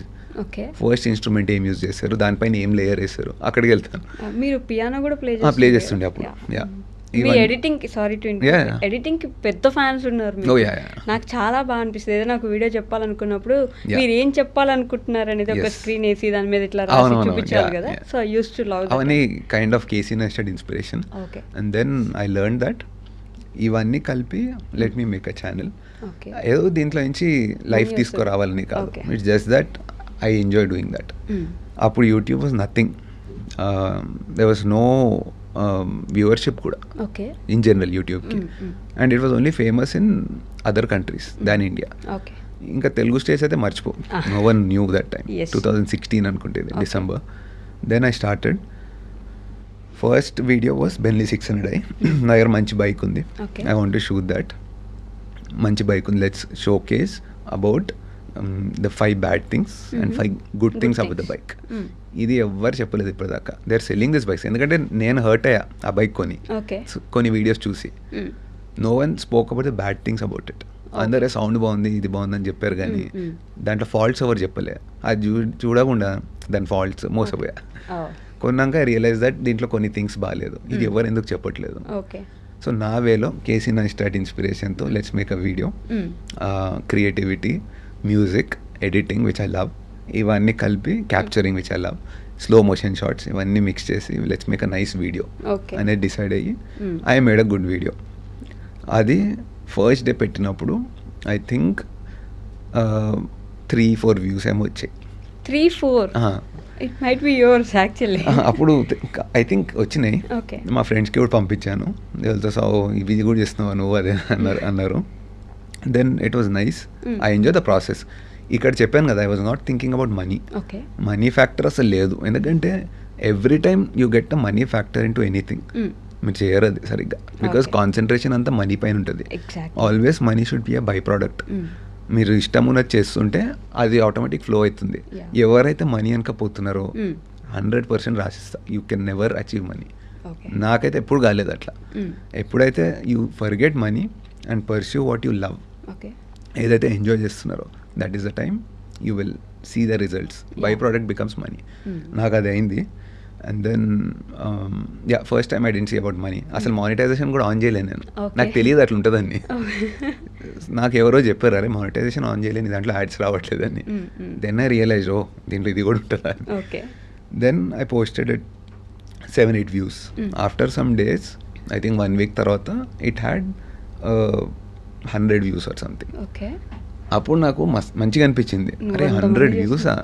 first instrument ఏం యూజ్ చేశారు, దానిపైన ఏం లేయర్ వేస్తారు, అక్కడికి వెళ్తాను. మీరు పియానో కూడా ప్లే చేస్తుండే అప్పుడు. ఎడిటింగ్ కి పెద్ద ఫ్యాన్స్ ఉన్నారు. నాకు చాలా బాగా అనిపిస్తుంది, ఏదో నాకు వీడియో చెప్పాలనుకున్నప్పుడు మీరు ఏం చెప్పాలనుకుంటున్నారు అనేది ఒక స్క్రీన్ వేసి దాని మీద ఇట్లా రాసి చూపించాలి కదా. So I use to love అవన్నీ kind of Casey Neistat inspiration. And then I learn that ఇవన్నీ కలిపి let me make a channel. ఏదో దీంట్లో నుంచి లైఫ్ తీసుకురావాలని కాదు, it's just that I enjoy doing that. Appudu YouTube was nothing. There was no viewership kuda. In general YouTube ki. And it was only famous in other countries than India. Inka Telugu states aithe marchipo. No one knew that time. 2016 anukunte December. Then I started. First video was Bentley 600i. Na దగ్గర మంచి bike ఉంది. I want to shoot that. మంచి bike ఉంది, let's showcase about the 5 bad things and 5 good things about the bike. ఇది ఎవ్వరు చెప్పలేదు ఇప్పటిదాకా. They are selling this bikes. ఎందుకంటే నేను హర్ట్ అయ్యా ఆ బైక్ కొన్ని వీడియోస్ చూసి. No one spoke about the bad things about it. అందరే సౌండ్ బాగుంది, ఇది బాగుందని చెప్పారు, కానీ దాంట్లో ఫాల్ట్స్ ఎవరు చెప్పలే. అది చూడకుండా దాని ఫాల్ట్స్ మోసపోయా. కొన్నాక రియలైజ్ దట్ దీంట్లో కొన్ని థింగ్స్ బాగాలేదు, ఇది ఎవరు ఎందుకు చెప్పట్లేదు. సో నా వేలో కేసీ నైస్టాట్ ఇన్స్పిరేషన్తో let's make a video. Creativity, music, editing which I love, ఇవన్నీ కలిపి capturing which I love, slow motion shorts, ఇవన్నీ మిక్స్ చేసి let's make a nice video అనేది డిసైడ్ అయ్యి I made a good video. అది first day పెట్టినప్పుడు I think 3-4 views ఏమో వచ్చాయి. 3-4 it might be yours actually. అప్పుడు ఐ థింక్ వచ్చినాయి. మా ఫ్రెండ్స్కి కూడా పంపించాను. వాళ్ళతో సో ఇవి కూడా చేస్తున్నావు నువ్వు అదే అన్నారు. Then it was nice. I enjoy the process. ఇక్కడ చెప్పాను కదా, I was not thinking about money. Money factor అసలు లేదు. ఎందుకంటే every time you get a money factor into anything. మీరు చేయరు అది సరిగ్గా, బికాస్ కాన్సన్ట్రేషన్ అంతా మనీ పైన ఉంటుంది. Always money should be a by product. మీరు ఇష్టం ఉన్నది చేస్తుంటే అది ఆటోమేటిక్ ఫ్లో అవుతుంది. ఎవరైతే మనీ అనకపోతున్నారో 100% రాసిస్తా, you can never achieve money. నాకైతే ఎప్పుడు కాలేదు అట్లా. ఎప్పుడైతే you forget money and pursue what you love, ఏదైతే ఎంజాయ్ చేస్తున్నారో, that is the time you will see the results. By product becomes money. నాకు అది అయింది. And then first time I didn't see about money. అసలు monetisation కూడా on చేయలేను నేను. నాకు తెలియదు అట్లా ఉంటుందని. నాకు ఎవరో చెప్పారు, అరే మానిటైజేషన్ ఆన్ చేయలేని, దాంట్లో యాడ్స్ రావట్లేదని. దెన్ ఐ రియలైజ్, ఓ దీంట్లో ఇది కూడా ఉంటుందా. Then I posted it 7-8 views. After some days, I think 1 week తర్వాత it had 100 views or something. అప్పుడు నాకు మంచిగా అనిపించింది. అరే 100 వ్యూసా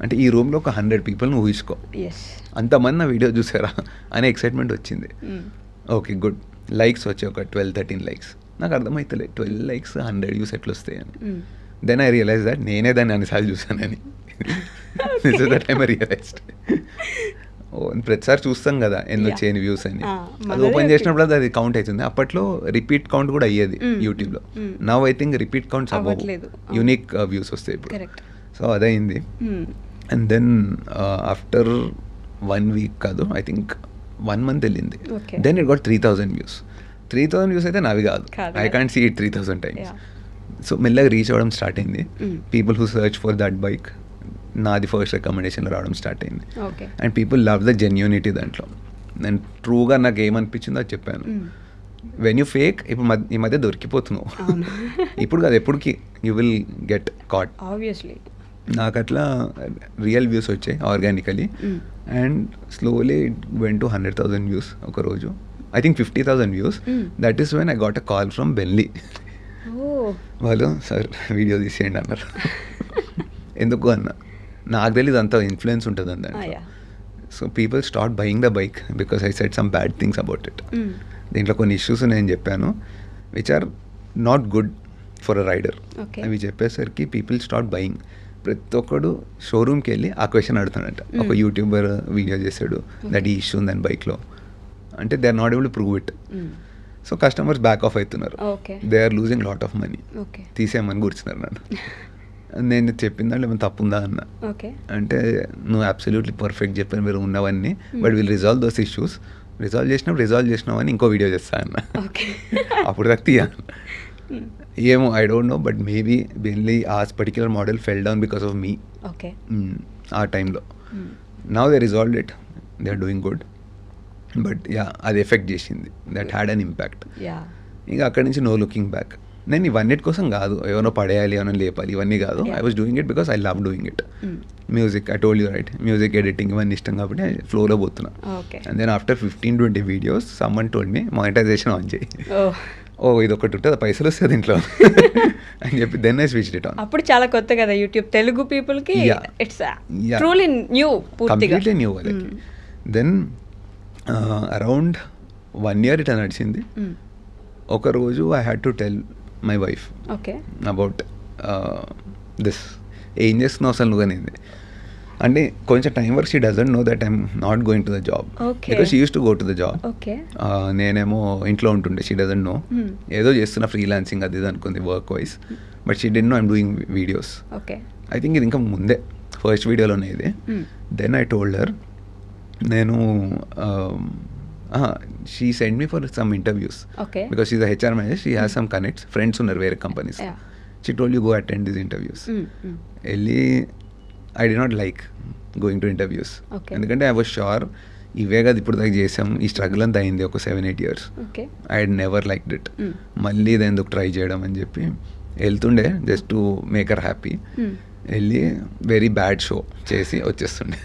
అంటే ఈ రూమ్లో ఒక 100 పీపుల్ని ఊహించుకో, అంతమంది నా వీడియో చూసారా అనే ఎక్సైట్మెంట్ వచ్చింది. Okay good. లైక్స్ వచ్చాయి ఒక 12-13 లైక్స్. నాకు అర్థమవుతలే 12 లైక్స్ 100 వ్యూస్ ఎట్లా వస్తాయి అని. దెన్ ఐ రియలైజ్ దట్ నేనే దాన్ని అన్నిసార్లు చూసానని. This is the time I realised. ప్రతిసారి చూస్తాం కదా ఎన్నో చేయని వ్యూస్ అని. అది ఓపెన్ చేసినప్పుడు అది కౌంట్ అవుతుంది. అప్పట్లో రిపీట్ కౌంట్ కూడా అయ్యేది యూట్యూబ్లో. Now I think repeat counts అవ్వవు, యూనిక్ వ్యూస్ వస్తాయి ఇప్పుడు. సో అదైంది. అండ్ దెన్ ఆఫ్టర్ 1 వీక్ కాదు, ఐ థింక్ 1 మంత్ వెళ్ళింది. Then it got 3000 views. 3000 views అయితే నావి కాదు, I can't see it 3000 times. So మెల్లగా రీచ్ అవ్వడం స్టార్ట్ అయింది. People who search for that bike, నాది ఫస్ట్ రికమెండేషన్లో రావడం స్టార్ట్ అయింది. And people love the genuinity దాంట్లో. నేను ట్రూగా నాకు ఏమనిపించిందో అది చెప్పాను. వెన్ యూ ఫేక్, ఇప్పుడు ఈ మధ్య దొరికిపోతున్నావు. ఇప్పుడు కాదు, ఎప్పటికి యూ విల్ గెట్ కాట్. నాకు అట్లా రియల్ వ్యూస్ వచ్చాయి organically. And slowly it went to 100,000 views ఒక రోజు. I think 50,000 views. That is when I got a call from Benelli. వాళ్ళు సార్ వీడియో తీసేయండి అన్నారు. ఎందుకు అన్న, నాకు తెలియదు అంత ఇన్ఫ్లుయెన్స్ ఉంటుంది అందండి. So people start buying the bike because I said some bad things about it. దీంట్లో కొన్ని ఇష్యూస్ నేను చెప్పాను which are not good for a rider. అవి చెప్పేసరికి పీపుల్ స్టార్ట్ బయింగ్. ప్రతి ఒక్కడు షోరూమ్కి వెళ్ళి ఆ క్వశ్చన్ అడుగుతాడంట. ఒక యూట్యూబర్ వీడియో చేశాడు దట్ ఈ ఇష్యూ ఉందని బైక్లో, అంటే they are not able to prove it. So customers back off అవుతున్నారు. They are losing lot of money. తీసేయమని కూర్చున్నారు నన్ను. నేను చెప్పిందా ఏమైనా తప్పు ఉందా అన్న. అంటే నువ్వు అబ్సల్యూట్లీ పర్ఫెక్ట్ చెప్పాను, మీరు ఉన్నవన్నీ, but will resolve those issues. Resolve చేసినావు అని ఇంకో వీడియో చేస్తా అన్న. అప్పుడు దాకా తీయ ఏమో, I don't know, but maybe Benelli ఆ particular model fell down because of me ఆ టైంలో. Now they resolved it, they are doing good. But yeah, అది ఎఫెక్ట్ చేసింది. That had an impact. ఇంకా అక్కడి నుంచి నో లుకింగ్ బ్యాక్. నేను ఇవన్నిటి కోసం కాదు, ఎవరో పడేయాలి, ఎవరో లేపాలి, ఇవన్నీ కాదు. I was doing it because I love doing it. Music, I told you right, music editing ఇవన్నీ ఇష్టం కాబట్టి ఫ్లోలో పోతున్నా. And then after 15-20 videos someone told me monetization on చేయి. ఓ ఇది ఒకటి ఉంటుంది, పైసలు వస్తుంది ఇంట్లో అని చెప్పి then I switched it on. అప్పుడు చాలా కొత్త కదా యూట్యూబ్ తెలుగు పీపుల్ కి. It's truly new, completely new వాళ్ళకి. దెన్ అరౌండ్ 1 year ఇట్లా నడిచింది. ఒకరోజు I had to tell my wife about this. ఏం చేస్తున్నావు అసలు నువ్వు అనేది. అంటే కొంచెం టైం వరకు she doesn't know that I'm not going to the job because she use to go to the job. నేనేమో ఇంట్లో ఉంటుండే. She doesn't no. ఏదో చేస్తున్నా ఫ్రీలాన్సింగ్ అది ఇది అనుకుంది work wise. But she didn't know I'm doing videos. Okay. I think ఇది ఇంకా ముందే ఫస్ట్ వీడియోలోనే ఇది. దెన్ ఐ టోల్డ్ హర్, నేను she send me for some interviews because she's HR manager, she has some connects, friends ఉన్నారు వేరే companies. She told you go attend these interviews. వెళ్ళి I did not like going to interviews, ఎందుకంటే I was sure ఇవే కదా ఇప్పుడు దాకా చేసాం, ఈ స్ట్రగుల్ అంతా అయింది ఒక 7-8 years. I had never liked it. మళ్ళీ ఇది ఎందుకు ట్రై చేయడం అని చెప్పి వెళ్తుండే just to make her happy. వెళ్ళి వెరీ బ్యాడ్ షో చేసి వచ్చేస్తుండే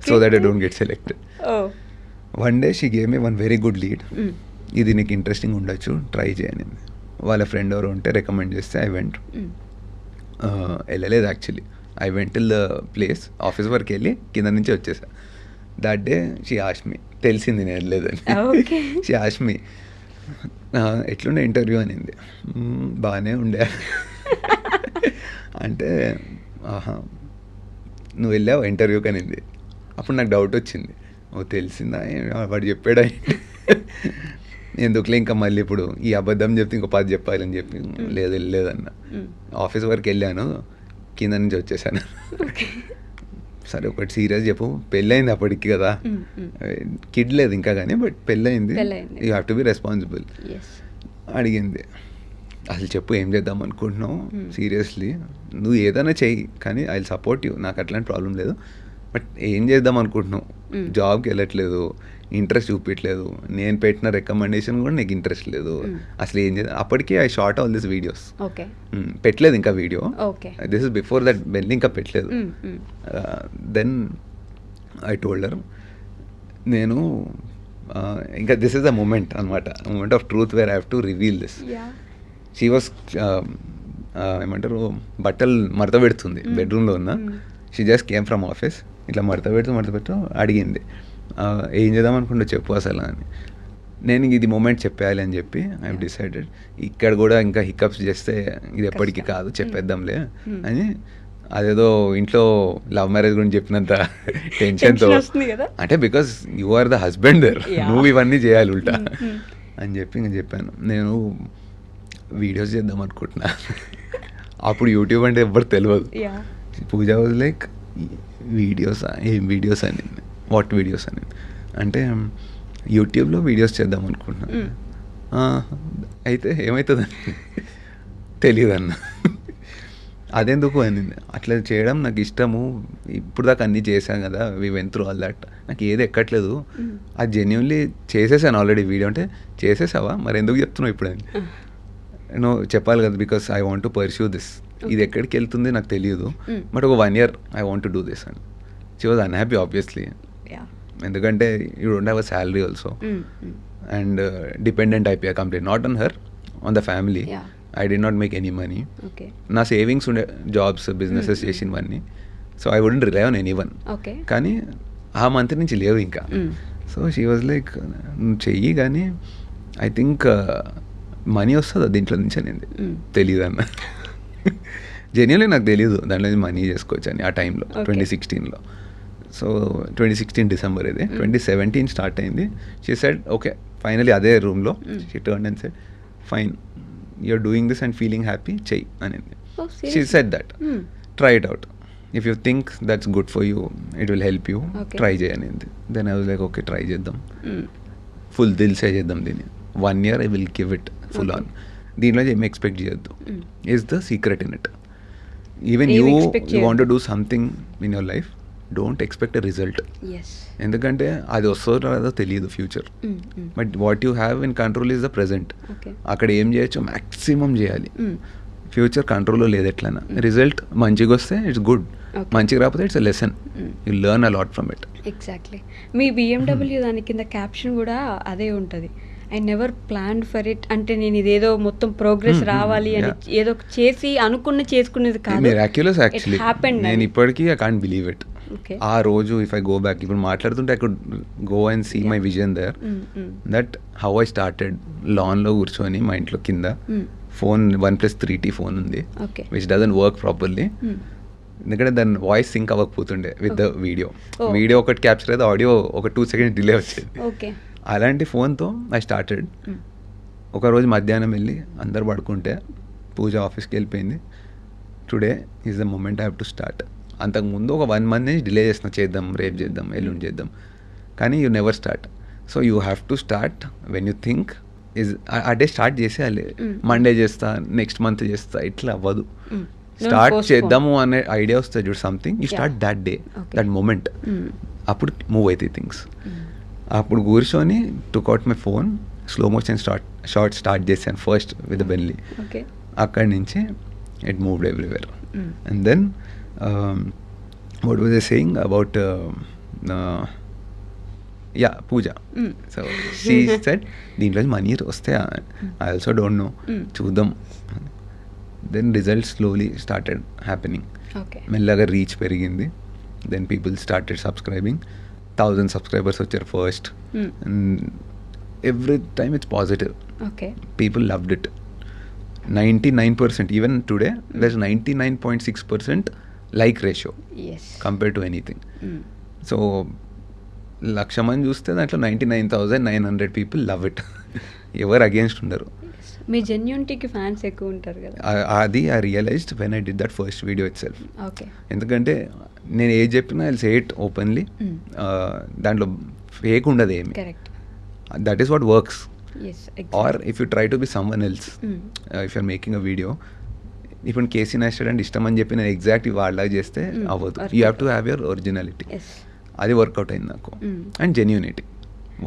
so that I don't get selected. One day she gave me one very good lead, ఇది నీకు ఇంట్రెస్టింగ్ ఉండొచ్చు ట్రై చేయని. వాళ్ళ ఫ్రెండ్ ఎవరు ఉంటే రికమెండ్ చేస్తే ఐ వెంట్. వెళ్ళలేదు actually, I went till the place, office వరకు వెళ్ళి కింద నుంచి వచ్చేసా. That day she asked me, తెలిసింది నేను వెళ్ళలేదని. షీ ఆస్క్డ్ మీ ఎట్లుండే ఇంటర్వ్యూ అనింది. బాగానే ఉండే అంటే ఆహా నువ్వు వెళ్ళావు ఇంటర్వ్యూకి అనింది. అప్పుడు నాకు డౌట్ వచ్చింది, ఓ తెలిసిందా వాడు చెప్పాడా ఎందుకులే ఇంకా మళ్ళీ ఇప్పుడు ఈ అబద్ధం చెప్తే ఇంకో 10 చెప్పాలని చెప్పి లేదు వెళ్ళలేదన్న. ఆఫీస్ వరకు వెళ్ళాను, కింద నుంచి వచ్చేసాను. సరే ఒకటి సీరియస్ చెప్పు, పెళ్ళయింది అప్పటికి కదా, కిడ్ లేదు ఇంకా కానీ బట్ పెళ్ళయింది, you have to be responsible. అడిగింది అసలు చెప్పు ఏం చేద్దాం అనుకుంటున్నావు సీరియస్లీ, నువ్వు ఏదైనా చెయ్యి కానీ ఐ విల్ సపోర్ట్ యూ, నాకు అట్లాంటి ప్రాబ్లం లేదు, బట్ ఏం చేద్దాం అనుకుంటున్నావు, జాబ్కి వెళ్ళట్లేదు, ఇంట్రెస్ట్ చూపించలేదు, నేను పెట్టిన రికమెండేషన్ కూడా నీకు ఇంట్రెస్ట్ లేదు, అసలు ఏం చేద్దాం. అప్పటికి I shot all this videos, పెట్టలేదు ఇంకా video, this is before that వెళ్ళి ఇంకా పెట్టలేదు. దెన్ ఐ టోల్డ్ హర్, నేను ఇంకా దిస్ ఇస్ ద మూమెంట్ అనమాట, moment of truth where I have to reveal this. She was ఏమంటారు బట్టలు మడత పెడుతుంది బెడ్రూమ్లో ఉన్న, she just came from office, ఇట్లా మడత పెట్టు అడిగింది ఏం చేద్దాం అనుకుంటా చెప్పు అసలు అని. నేను ఇది మూమెంట్ చెప్పేయాలి అని చెప్పి ఐ డిసైడెడ్, ఇక్కడ కూడా ఇంకా హికప్స్ చేస్తే ఇది ఎప్పటికీ కాదు చెప్పేద్దాంలే అని. అదేదో ఇంట్లో లవ్ మ్యారేజ్ గురించి చెప్పినంత టెన్షన్తో, అంటే because you are the husband there, నువ్వు ఇవన్నీ చేయాలి ఉల్టా అని చెప్పి ఇంకా చెప్పాను. నేను వీడియోస్ చేద్దాం అనుకుంటున్నా. అప్పుడు యూట్యూబ్ అంటే ఎవ్వరు తెలియదు. పూజ వాజ్ లైక్ వీడియోస్, ఏం వీడియోస్ అని, వాట్ వీడియోస్ అని అంటే యూట్యూబ్లో వీడియోస్ చేద్దాం అనుకుంటున్నాను. అయితే ఏమవుతుందని తెలియదు అన్న. అదెందుకు అని, అట్లా చేయడం నాకు ఇష్టము, ఇప్పుడు దాకా అన్నీ చేశాను కదా, we went through all that, నాకు ఏది ఎక్కట్లేదు, అది జెన్యున్లీ చేసేసాను ఆల్రెడీ. వీడియో అంటే చేసేసావా మరి ఎందుకు చెప్తున్నావు ఇప్పుడు అని నేను చెప్పాలి కదా, because I want to pursue this, ఇది ఎక్కడికి వెళ్తుంది నాకు తెలియదు, బట్ ఒక 1 year I want to do this అని. షీ వాజ్ అన్హ్యాపీ ఆబ్వియస్లీ, ఎందుకంటే you don't have a salary also and dependent అయిపోయా complete, not on her, on the family. I did not make any money, నా savings ఉండే, jobs businesses చేసినవన్నీ, so I wouldn't rely on anyone. కానీ ఆ month నుంచి లేవు ఇంకా. So she was like నువ్వు చెయ్యి కానీ ఐ థింక్ మనీ వస్తుందా దీంట్లో నుంచి అనేది తెలియదు అన్న. జెన్యున్లీ నాకు తెలియదు దాంట్లో మనీ చేసుకోవచ్చు అని ఆ టైంలో 2016లో. సో 2016 December ఇది, 2017 స్టార్ట్ అయింది. షీ సెడ్ ఓకే ఫైనలీ అదే రూమ్లో she turn and said fine you're doing this and feeling happy చెయ్యి అనింది. She said that try it out, if you think that's good for you it will help you, try చేయనింది. Then I was like okay try చేద్దాం, full దిల్సే చేద్దాం దీన్ని, 1 year I will give it full on, దీంట్లో ఏమి expect చేయొద్దు is the secret in it. Even you want to do something in your life, don't expect a result, ఎందుకంటే అది వస్తుందో రాదో తెలియదు future, but what you have in control is the present. అక్కడ ఏం చేయొచ్చు మ్యాక్సిమం చేయాలి, ఫ్యూచర్ కంట్రోల్లో లేదు. ఎట్లయినా రిజల్ట్ మంచిగా వస్తే ఇట్స్ గుడ్, మంచిగా రాకపోతే it's a lesson, you learn a lot from it. Exactly. Me BMW దాని కింద క్యాప్షన్ కూడా అదే ఉంటుంది, I never plan for it, అంటే నేను ఇదేదో మొత్తం ప్రోగ్రెస్ రావాలి అని ఏదో చేసి అనుకున్న చేసుకునేది కాదు, మిరాక్యులస్ యాక్చువల్లీ. నేను ఇప్పటికీ ఐ కాంట్ బిలీవ్ ఇట్. ఆ రోజు ఇఫ్ ఐ గో బ్యాక్, ఇప్పుడు మాట్లాడుతుంటే I could go and see my vision there, that how I started లాన్లో కూర్చొని మా ఇంట్లో కింద ఫోన్ 1+ 3T ఫోన్ ఉంది విచ్ డజంట్ వర్క్ ప్రాపర్లీ, ఎందుకంటే దాని వాయిస్ సింక్ అవ్వకపోతుండే విత్ ద వీడియో ఒకటి క్యాప్చర్ అయితే ఆడియో ఒక 2 seconds డిలే వచ్చేది. అలాంటి ఫోన్తో ఐ స్టార్టెడ్. ఒకరోజు మధ్యాహ్నం వెళ్ళి అందరు పడుకుంటే పూజ ఆఫీస్కి వెళ్ళిపోయింది, today is the moment I have to start. అంతకుముందు ఒక 1 month నుంచి డిలే చేస్తున్నా, చేద్దాం, రేపు చేద్దాం, ఎల్లుండి చేద్దాం, కానీ you never start. So you have to start when you think is a day start చేసేయాలి. మండే చేస్తా, నెక్స్ట్ మంత్ చేస్తా, ఇట్లా అవ్వదు. స్టార్ట్ చేద్దాము అనే ఐడియా వస్తుంది చూడు, something, you start that day, that moment. అప్పుడు మూవ్ అవుతాయి థింగ్స్. అప్పుడు కూర్చొని took out my phone, slow motion short start చేశాను ఫస్ట్ విత్ బెన్లీ. అక్కడి నుంచి it moved everywhere. And then what was I saying about puja. So she said దీంట్లో money వస్తే I also don't know, చూద్దాం. Then results slowly started happening. మెల్లగా reach పెరిగింది. Then people started subscribing. 1000 subscribers వచ్చారు first. Every time it's positive. People loved it. 99%, even today there is 99.6% like ratio compare to anything. So 1,00,000 మంది చూస్తే దాంట్లో 99,900 people love it. ఎవరు against ఉండరు. మీ జెన్యూనిటీకి ఫ్యాన్స్ ఎక్కువ ఉంటారు కదా. అది I realized when I did that first video itself. ఎందుకంటే నేను ఏది చెప్పినా ఐ సే ఇట్ ఓపెన్లీ. దాంట్లో ఫేక్ ఉండదు ఏమి. That is what works. Or if you try to be someone else, if you're making a video, ఇప్పుడు Casey Neistat and ఇష్టం అని చెప్పి నేను ఎగ్జాక్ట్ వాళ్ళలాగా చేస్తే అవ్వదు. You have to have your originality. అది వర్కౌట్ అయింది నాకు. And genuinity.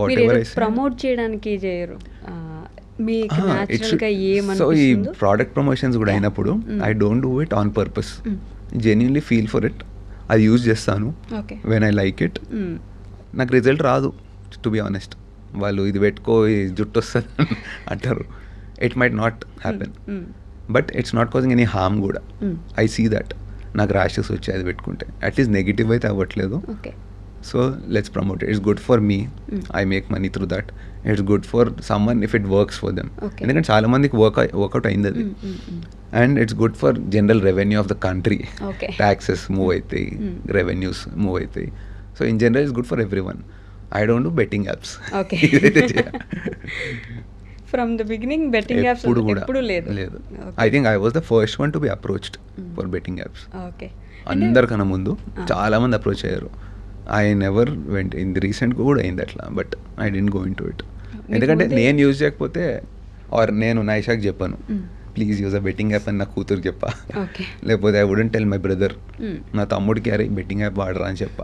Whatever I say promote చేయడానికి చేయరు. సో ఈ ప్రోడక్ట్ ప్రమోషన్స్ కూడా అయినప్పుడు I don't do it on purpose. Genuinely feel for it. అది యూజ్ చేస్తాను వెన్ ఐ లైక్ ఇట్. నాకు రిజల్ట్ రాదు, టు బి ఆనెస్ట్. వాళ్ళు ఇది పెట్టుకో, జుట్టు వస్తుంది అంటారు. It might not happen, but it's not causing any harm కూడా. I see that. నాకు ర్యాషెస్ వచ్చాయి అది పెట్టుకుంటే. అట్లీస్ట్ నెగిటివ్ అయితే అవ్వట్లేదు. So let's promote it. It's good for me. I make money through that. It's good for someone if it works for them. ఎందుకంటే చాలా మందికి వర్కౌట్ అయింది అది. And it's good for general revenue of the country. Taxes move అవుతాయి, revenues move అవుతాయి. So in general it's good for every one. I don't do betting apps. From the beginning betting apps ఎప్పుడు లేదు. I think I was the first one to be approached for betting apps. అందరికన్నా ముందు చాలా మంది approach అయ్యారు. I never went. In the recent కూడా అయింది అట్లా, but I didn't go in to it. ఎందుకంటే నేను యూజ్ చేయకపోతే, ఆర్ నేను నైషాకి చెప్పాను please use a betting app అని నా కూతురు చెప్పా. లేకపోతే I wouldn't tell my brother. నా తమ్ముడికి అరే బెట్టింగ్ యాప్ వాడరా అని చెప్పా.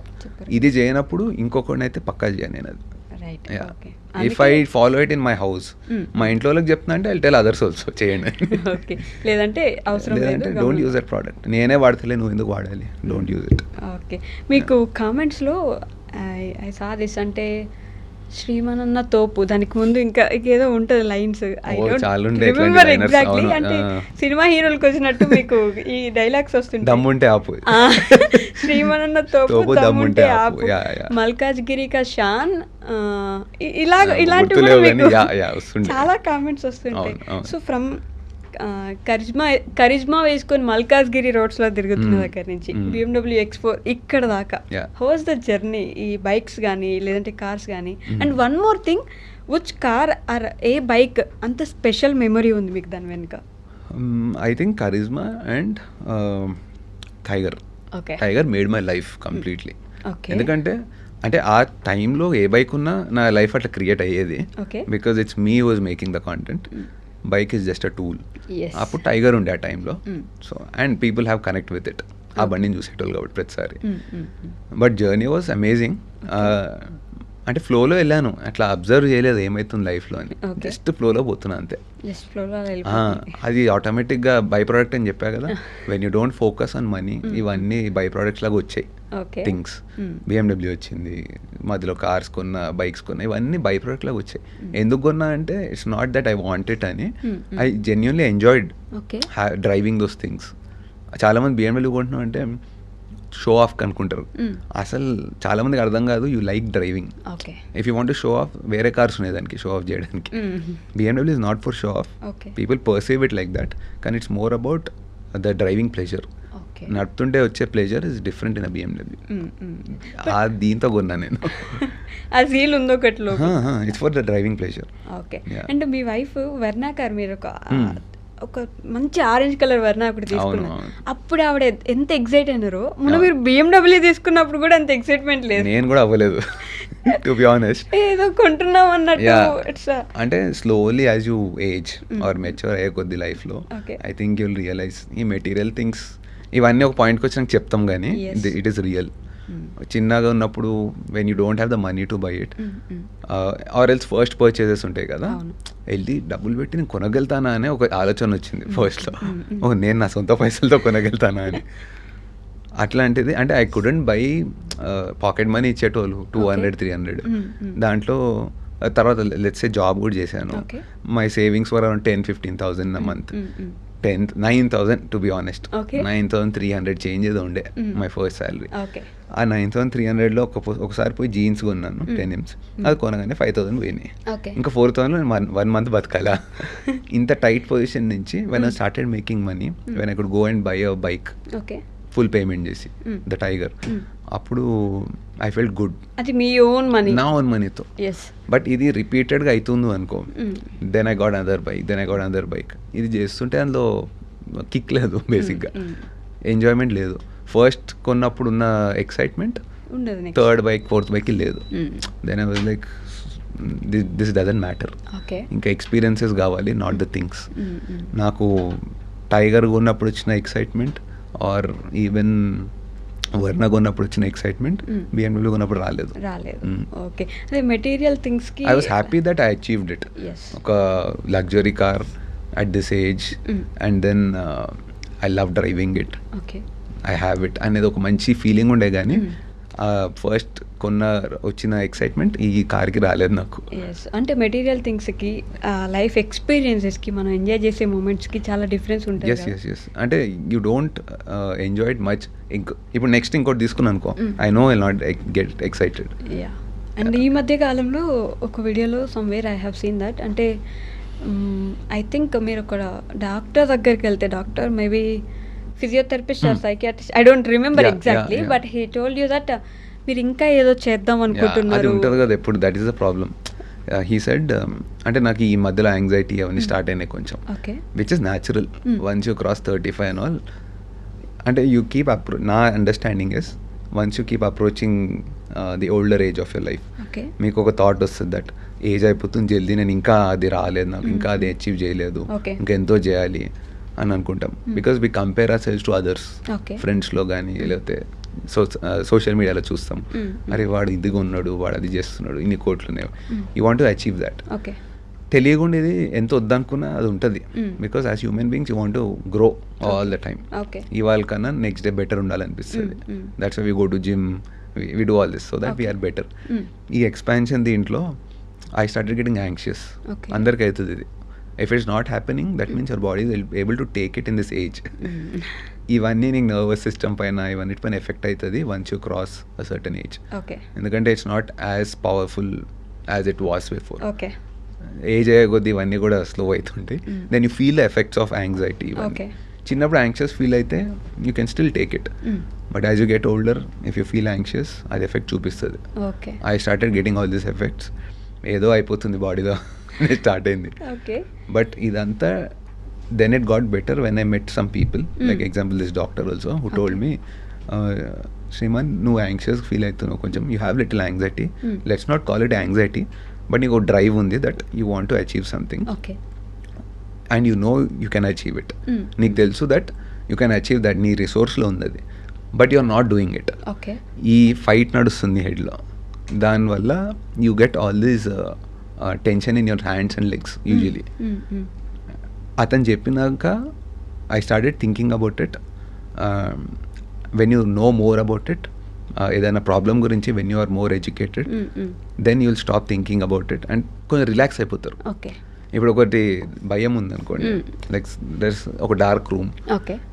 ఇది చేయనప్పుడు ఇంకొకటి అయితే పక్కా చేయను నేను అది. If I follow it in my house, మా ఇంట్లో వాళ్ళకి చెప్తున్నా అంటే ఐ టెల్ అదర్స్ ఆల్సో చేయండి. లేదంటే డోంట్ యూజ్ దట్ ప్రోడక్ట్. నేనే వాడతలే, నువ్వు ఎందుకు వాడాలి, డోంట్ యూజ్ ఇట్. ఓకే. మీకు కామెంట్స్లో ఐ సా దిస్ అంటే శ్రీమనన్న తోపు, దానికి ముందు ఇంకా ఏదో ఉంటుంది lines. I don't remember exactly. అంటే సినిమా హీరోలకు వచ్చినట్టు మీకు ఈ డైలాగ్స్ వస్తుంటాయి. దమ్ముంటే ఆపు, శ్రీమనన్న తోపు దమ్ముంటే ఆపు, మల్కాజ్గిరి కా షాన్, ఇలాంటివి చాలా కామెంట్స్ వస్తుంటాయి. సో ఫ్రమ్ కరిజ్మా వేసుకొని మల్కాజ్గిరి రోడ్స్ లో తిరుగుతున్న దగ్గర నుంచి BMW X4 ఇక్కడ దాకా, హౌస్ ద జర్నీ, ఈ బైక్స్ కానీ లేదంటే కార్స్ కానీ. And one more thing, which car or a bike అంత స్పెషల్ మెమరీ ఉంది మీకు దాని వెనుక? I think Karizma and Tiger made my life completely. ఎందుకంటే అంటే ఆ టైంలో ఏ బైక్ ఉన్నా నా లైఫ్ అట్లా క్రియేట్ అయ్యేది. Because it's me was making the content. Bike is just a tool. అప్పుడు టైగర్ ఉండే ఆ టైంలో. So and people have connect with it. ఆ బండిని చూసేటోళ్ళు కాబట్టి ప్రతిసారి. But journey was amazing. అంటే ఫ్లోలో వెళ్ళాను, అట్లా అబ్జర్వ్ చేయలేదు ఏమవుతుంది లైఫ్లో అని. జస్ట్ ఫ్లోలో పోతున్నా అంతే. అది ఆటోమేటిక్గా బై ప్రోడక్ట్ అని చెప్పా కదా. When you don't focus on money, ఇవన్నీ బై ప్రోడక్ట్స్ లాగా వచ్చాయి థింగ్స్. BMW వచ్చింది, మధ్యలో కార్స్ కొన్నా, బైక్స్ కొన్నా, ఇవన్నీ బై ప్రోడక్ట్ లాగా వచ్చాయి. ఎందుకు కొన్నా అంటే it's not that I want it అని. I genuinely enjoyed driving those things. చాలా మంది BMW కొంటున్నాం అంటే షో ఆఫ్ అనుకుంటారు. అసలు చాలా మందికి అర్థం కాదు. You like driving. If you want to show off, వేరే కార్స్ ఉన్నాయి దానికి షో ఆఫ్ చేయడానికి. BMW is not for show off. People perceive it like that, కానీ it's more about the driving pleasure. నడుపుతుంటే వచ్చే pleasure is different in BMW. దీంతో కొన్నా నేను. ఆ సీల్ ఉందో ఒకటిలో. It's for the driving pleasure. Okay. And మీ వైఫ్ వర్ణాకర్, మీరు ఒక ఒక మంచి ఆరెంజ్ కలర్ వర్ణ ఒకటి తీసుకున్నా, అప్పుడు ఆవిడ ఎంత ఎక్సైట్ అయినారో, మొన్న మీరు BMW తీసుకున్నప్పుడు కూడా అంత ఎక్సైట్మెంట్ లేదు. నేను కూడా అవ్వలేదు టు బి ఆనెస్ట్. ఏదో కొంటున్నాం అన్నట్టు. అంటే slowly as you age or mature అయ్యే కొద్ది లైఫ్లో ఐ థింక్ యుల్ రియలైజ్ ఈ మెటీరియల్ థింగ్స్ ఇవన్నీ ఒక పాయింట్కి వచ్చి నాకు చెప్తాం కానీ ఇట్ ఈస్ రియల్. చిన్నగా ఉన్నప్పుడు when you don't have the money to buy it or else first purchases ఉంటాయి కదా, వెళ్ళి డబ్బులు పెట్టి నేను కొనగలుగుతానా అనే ఒక ఆలోచన వచ్చింది ఫస్ట్లో. నేను నా సొంత పైసలతో కొనగలుగుతానా అని. అట్లాంటిది అంటే I couldn't buy pocket money ఇచ్చేటోళ్ళు 200-300. దాంట్లో తర్వాత లెట్స్ సే జాబ్ కూడా చేశాను. My savings were around 10,000-15,000 a month. 9,000 to be honest. 9,300 change ఏదో ఉండే మై ఫస్ట్ శాలరీ. ఆ 9,300లో ఒకసారి పోయి జీన్స్ కొన్నాను 10 inch. అది కొనగానే 5,000 పోయినాయి. ఇంకా 4,000 1 month బతకాలా. ఇంత టైట్ పొజిషన్ నుంచి when I started making money, when I could go and buy a bike full payment చేసి ద టైగర్, అప్పుడు ఐ ఫెల్ట్ గుడ్. అది మీ ఓన్ మనీ, నా ఓన్ మనీతో. బట్ ఇది రిపీటెడ్గా అవుతుంది అనుకో, then I got another bike. ఇది చేస్తుంటే అందులో కిక్ లేదు, బేసిక్గా ఎంజాయ్మెంట్ లేదు. ఫస్ట్ కొన్నప్పుడు ఉన్న excitement third bike fourth bike లేదు. Then I was like this doesn't matter. ఇంకా ఎక్స్పీరియన్సెస్ కావాలి, నాట్ ద థింగ్స్. నాకు టైగర్ కొన్నప్పుడు వచ్చిన ఎక్సైట్మెంట్ ఆర్ ఈవెన్ వర్ణ కొన్నప్పుడు వచ్చిన ఎక్సైట్మెంట్ BMW కొన్నప్పుడు రాలేదు. ఓకే, అదే మెటీరియల్ థింగ్స్ కి I was happy that I achieved it. ఒక luxury car at this age and then I love driving it, I have it అనేది ఒక మంచి ఫీలింగ్ ఉండే. కానీ ఫస్ట్ వచ్చిన ఎక్సైట్మెంట్ ఈ కార్కి రాలేదు నాకు. అంటే మెటీరియల్ థింగ్స్కి లైఫ్ ఎక్స్పీరియన్సెస్కి మనం ఎంజాయ్ చేసే మూమెంట్స్కి చాలా డిఫరెన్స్ ఉంటుంది. ఎస్ అంటే you don't enjoy it much. ఇప్పుడు నెక్స్ట్ ఇంకోటి తీసుకున్నాను అనుకో, I know I not get excited. And ఈ మధ్య కాలంలో ఒక వీడియోలో somewhere I have seen that, అంటే ఐ థింక్ మీరు ఒక డాక్టర్ దగ్గరికి వెళ్తే, doctor maybe physiotherapist or psychiatrist, I don't remember exactly, but he told you that మీరు ఇంకా ఏదో చేద్దాం అనుకుంటున్నారు. అది ఉంటుంది కదా ఎప్పుడు, that is the problem. He said అంటే నాకు ఈ మధ్యలో యాంగ్జైటీ అవన్నీ స్టార్ట్ అయినాయి కొంచెం, which is natural once you cross 35 and all. అంటే యూ కీప్ నా understanding is once you keep approaching the older age of your life, మీకు ఒక థాట్ వస్తుంది దట్ ఏజ్ అయిపోతుంది జల్దీ, నేను ఇంకా అది రాలేదు, నాకు ఇంకా అది అచీవ్ చేయలేదు, ఇంకా ఎంతో చేయాలి అని అనుకుంటాం. Because we compare ourselves to others, ఫ్రెండ్స్లో కానీ లేకపోతే సోషల్ మీడియాలో చూస్తాం, అరే వాడు ఇదిగా ఉన్నాడు, వాడు అది చేస్తున్నాడు, ఇన్ని కోట్లు ఉన్నాయి, you want to achieve that. తెలియకుండా ఇది ఎంత వద్దనుకున్నా అది ఉంటుంది. Because as human beings you want to grow all the time. ఇవాళ కన్నా నెక్స్ట్ డే బెటర్ ఉండాలనిపిస్తుంది. That's why we go to gym, we do all this so that we're better. ఈ ఎక్స్పాన్షన్ దీంట్లో ఐ స్టార్టెడ్ గెటింగ్ యాంగ్షియస్. అందరికీ అవుతుంది ఇది. If it's not happening, that means your body is able to take it in this age. ఇవన్నీ నీకు nervous system పైన ఇవన్నిటి పైన ఎఫెక్ట్ అవుతుంది once you cross a certain age. ఎందుకంటే it's not as powerful as it was before. Age అయ్యే కొద్ది ఇవన్నీ కూడా స్లో అవుతుంటాయి. Then you feel the effects of anxiety. చిన్నప్పుడు యాంగ్షియస్ ఫీల్ అయితే you can still take it, but as you get older if you feel anxious అది effect చూపిస్తుంది. I started getting all these effects. ఏదో అయిపోతుంది బాడీలో start అయింది. But ఇదంతా then it got better when I met some people, like example this doctor also who told me, Shriman నువ్వు anxious feel అవుతున్నావు కొంచెం, you have little anxiety, let's not call it anxiety, but నీకు drive ఉంది that you want to achieve something and you know you can achieve it. నీకు తెలుసు that you can achieve that, నీ రిసోర్స్లో ఉంది అది, but you are not doing it. ఈ fight నడుస్తుంది హెడ్లో, దానివల్ల you get all these tension in your hands and legs usually. అతను చెప్పినాక I started thinking about it. When you know more about it, ఏదైనా ప్రాబ్లం గురించి when you are more educated, then you will stop thinking about it and కొంచెం relax అయిపోతారు. ఇప్పుడు ఒకటి భయం ఉంది అనుకోండి, లైక్ దర్ ఇస్ ఒక dark room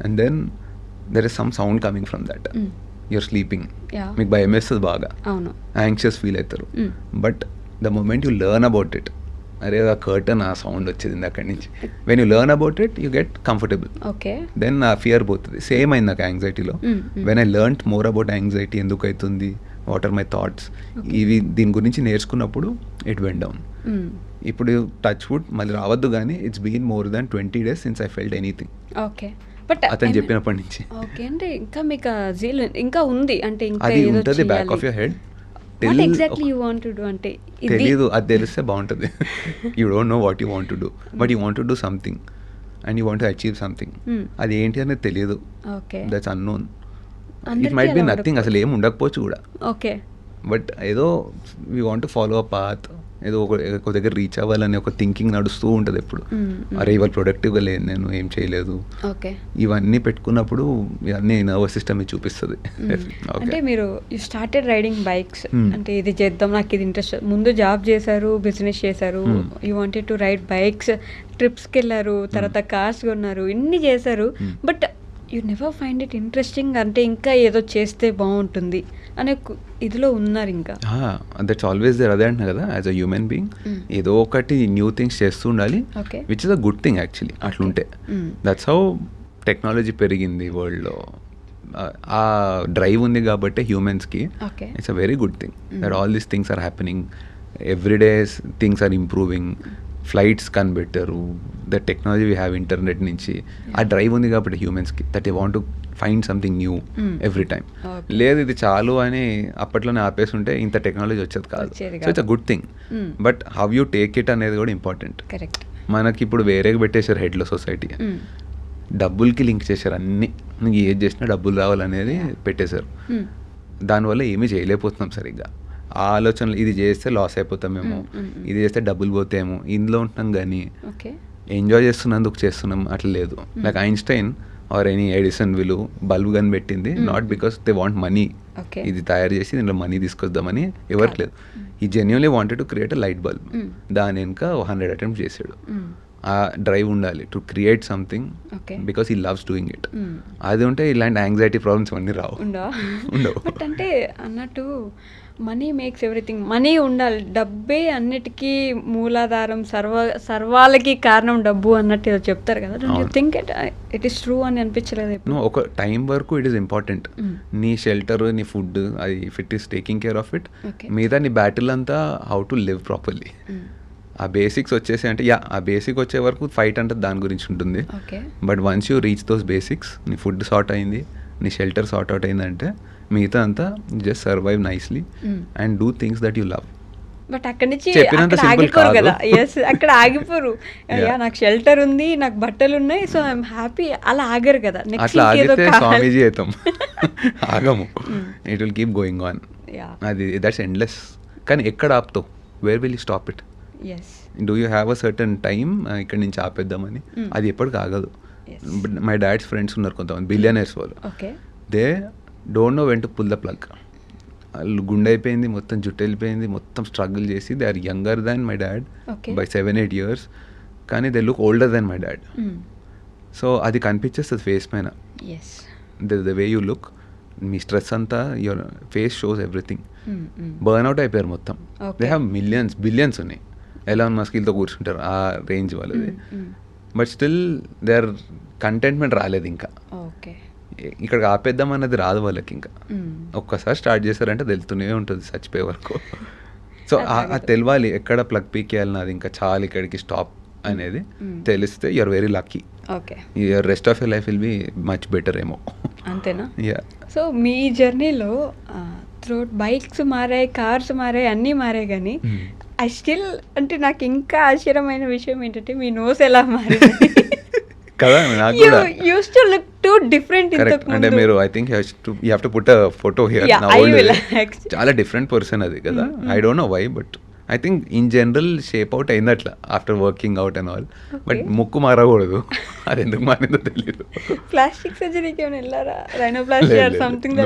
and then there is some sound coming from that, you're sleeping, మీకు భయం వేస్తుంది, బాగా యాంగ్షియస్ ఫీల్ అవుతారు. But the moment you learn about it, అరే ఆ కర్టన్ ఆ సౌండ్ వచ్చింది అక్కడి నుంచి, when you learn about it you get comfortable, then ఆ ఫియర్ పోతుంది. సేమ్ అయింది నాకు యాంగ్జైటీలో. When I learn more about anxiety, ఎందుకు అవుతుంది, వాట్ ఆర్ మై థాట్స్, ఇవి దీని గురించి నేర్చుకున్నప్పుడు ఇట్ వెంట్ డౌన్. ఇప్పుడు టచ్ వుడ్ మళ్ళీ రావద్దు, కానీ it's been more than 20 days since I felt anything. Okay, but అతను చెప్పినప్పటి నుంచి. ఓకే, అంటే ఇంకా మీకు జీల్ ఇంకా ఉంది అంటే ఇంకా అది ఏదో ఉంటుంది back of your head. What exactly you want to do అంటే తెలీదు, అది తెలిస్తే బాగుంటుంది. You don't know what you want to do, but you want to do something and you want to achieve something. అది ఏంటి అనేది తెలియదు, that's unknown. It might be nothing, అసలు ఏం ఉండకపోవచ్చు కూడా. ఓకే, బట్ ఏదో we want to follow a path, ఏదో ఒక దగ్గర రీచ్ అవ్వాలని ఒక థింకింగ్ నడుస్తూ ఉంటుంది ఎప్పుడు. అరే ఇవాళ ప్రొడక్టివ్గా లేదు, నేను ఏం చేయలేదు, ఇవన్నీ పెట్టుకున్నప్పుడు ఇవన్నీ నర్వస్ సిస్టమ్ చూపిస్తుంది. అంటే మీరు యూ స్టార్టెడ్ రైడింగ్ బైక్స్, అంటే ఇది చేద్దాం, నాకు ఇది ఇంట్రెస్ట్. ముందు జాబ్ చేశారు, బిజినెస్ చేశారు, you wanted to ride bikes, ట్రిప్స్కి వెళ్ళారు, తర్వాత కార్స్ కొన్నారు, ఇన్ని చేశారు. But you never find it interesting, అంటే ఇంకా ఏదో చేస్తే బాగుంటుంది అనే ఇదిలో ఉన్నారు ఇంకా. That's always there. అదే అంటున్నా కదా, యాజ్ అ హ్యూమన్ బీయింగ్ ఏదో ఒకటి న్యూ థింగ్స్ చేస్తూ ఉండాలి, which is a good thing actually. అట్లుంటే దట్స్ హౌ టెక్నాలజీ పెరిగింది వరల్డ్లో. ఆ డ్రైవ్ ఉంది కాబట్టి హ్యూమన్స్కి it's a very good thing that all these things are happening. Every days things are improving. Flights కనిపెట్టారు, the technology we have internet నుంచి. ఆ డ్రైవ్ ఉంది కాబట్టి హ్యూమన్స్కి that they want to find something new every time. లేదు ఇది చాలు అని అప్పట్లోనే ఆపేసి ఉంటే ఇంత టెక్నాలజీ వచ్చేది కాదు. So it's a good thing, but how you take it అనేది కూడా ఇంపార్టెంట్. మనకి ఇప్పుడు వేరేగా పెట్టేశారు హెడ్లో సొసైటీ, డబ్బులకి లింక్ చేశారు అన్నీ. నీకు ఏది చేసినా డబ్బులు రావాలనేది పెట్టేశారు. దానివల్ల ఏమీ చేయలేకపోతున్నాం సరిగ్గా. ఆ ఆలోచనలు ఇది చేస్తే లాస్ అయిపోతామేమో, ఇది చేస్తే డబ్బులు పోతాయేమో ఇందులో ఉంటున్నాం, కానీ ఎంజాయ్ చేస్తున్నందుకు చేస్తున్నాం అట్లా లేదు. Like Einstein or any Edison వీళ్ళు బల్బ్ గన్ పెట్టింది not because they want money, ఇది తయారు చేసి దీంట్లో మనీ తీసుకొద్దామని ఎవరికి లేదు. ఈ genuinely wanted to create a light bulb. దాని వెనుక 100 అటెంప్ట్ చేశాడు. ఆ డ్రైవ్ ఉండాలి టు క్రియేట్ సంథింగ్ బికాస్ ఈ లవ్స్ డూయింగ్ ఇట్. అది ఉంటే ఇలాంటి యాంగ్జైటీ ప్రాబ్లమ్స్ అన్నీ రావు, ఉండవు. బట్ అంటే అన్నట్టు మనీ మేక్స్ ఎవ్రీథింగ్, మనీ ఉండాలి, డబ్బే అన్నిటికీ మూలాధారం, సర్వాలకి కారణం డబ్బు అన్నట్టు ఏదో చెప్తారు కదా. Don't you think it is true అని అనిపించలేదు? ఒక టైం వరకు ఇట్ ఈస్ ఇంపార్టెంట్. నీ షెల్టర్, నీ ఫుడ్, అది if it is taking care of it, మిగతా నీ బ్యాటిల్ అంతా హౌ టు లివ్ ప్రాపర్లీ. ఆ బేసిక్స్ వచ్చేసి అంటే ఆ బేసిక్ వచ్చే వరకు ఫైట్ అంటే దాని గురించి ఉంటుంది. But once you reach those basics, నీ ఫుడ్ సార్ట్ అయింది, నీ షెల్టర్ సార్ట్ అవుట్ అయిందంటే మిగతా అంతా just survive nicely and do things that you love. But అక్కడి నుంచి ఆగిపోరు కదా. ఎస్, అక్కడ ఆగిపోరు. అయ్యా నాకు షెల్టర్ ఉంది, నాకు బట్టలు ఉన్నాయి, సో ఐఎమ్ హ్యాపీ, అలా ఆగరు కదా. అట్లా ఆగితే స్వామీజీ అవుతాం, ఆగము. It will keep going on. అది దట్స్ ఎండ్లెస్. కానీ ఎక్కడ ఆపుతావు? Where will you stop it? Do you have a certain time ఇక్కడ నుంచి ఆపేద్దామని? అది ఎప్పటికి ఆగదు. మై డాడ్స్ ఫ్రెండ్స్ ఉన్నారు కొంతమంది బిలియనర్స్ వాళ్ళు, they don't know when to pull the plug. వాళ్ళు గుండె అయిపోయింది, మొత్తం జుట్టు వెళ్ళిపోయింది, మొత్తం స్ట్రగుల్ చేసి they are younger than my dad by 7-8 years, కానీ they look older than my dad. So అది కనిపించేస్తుంది ఫేస్ పైన, ద వే యూ లుక్, మీ స్ట్రెస్ అంతా your face shows everything. Burn out అయిపోయారు మొత్తం. దే హ్యావ్ మిలియన్స్ బిలియన్స్ ఉన్నాయి. Elon మస్కిల్తో కూర్చుంటారు ఆ రేంజ్ వాళ్ళది. But still they are contentment రాలేదు ఇంకా. ఇక్కడికి ఆపేద్దాం అన్నది రాదు వాళ్ళకి ఇంకా. ఒక్కసారి స్టార్ట్ చేశారంటే తెలుస్తూనే ఉంటుంది చచ్చిపోయే వరకు. సో అది తెలియాలి ఎక్కడ ప్లగ్ పీకేయాలి, అది ఇంకా చాలు ఇక్కడికి స్టాప్ అనేది తెలిస్తే you're very lucky. Your rest of your life will be much better ఏమో. అంతేనా? సో మీ జర్నీలో త్రూట్ బైక్స్ మారాయి, కార్స్ మారాయి, అన్నీ మారాయి, కానీ ఐ స్టిల్ అంటే నాకు ఇంకా ఆశ్చర్యమైన విషయం ఏంటంటే మీ నోస్ ఎలా మారింది కదా. నాకు కూడా use to look too different ఇంతకు అంటే మీరు I think you have to put a photo here. చాలా డిఫరెంట్ పర్సన్ అది కదా. I don't know why, but I think in general shape out అయింది అట్లా after working out and all. But ముక్కు మారకూడదు, అది ఎందుకు మారిందో తెలియదు. ప్లాస్టిక్ సర్జరీకి ఏమైనా వెళ్ళారా? Rhinoplasty or something?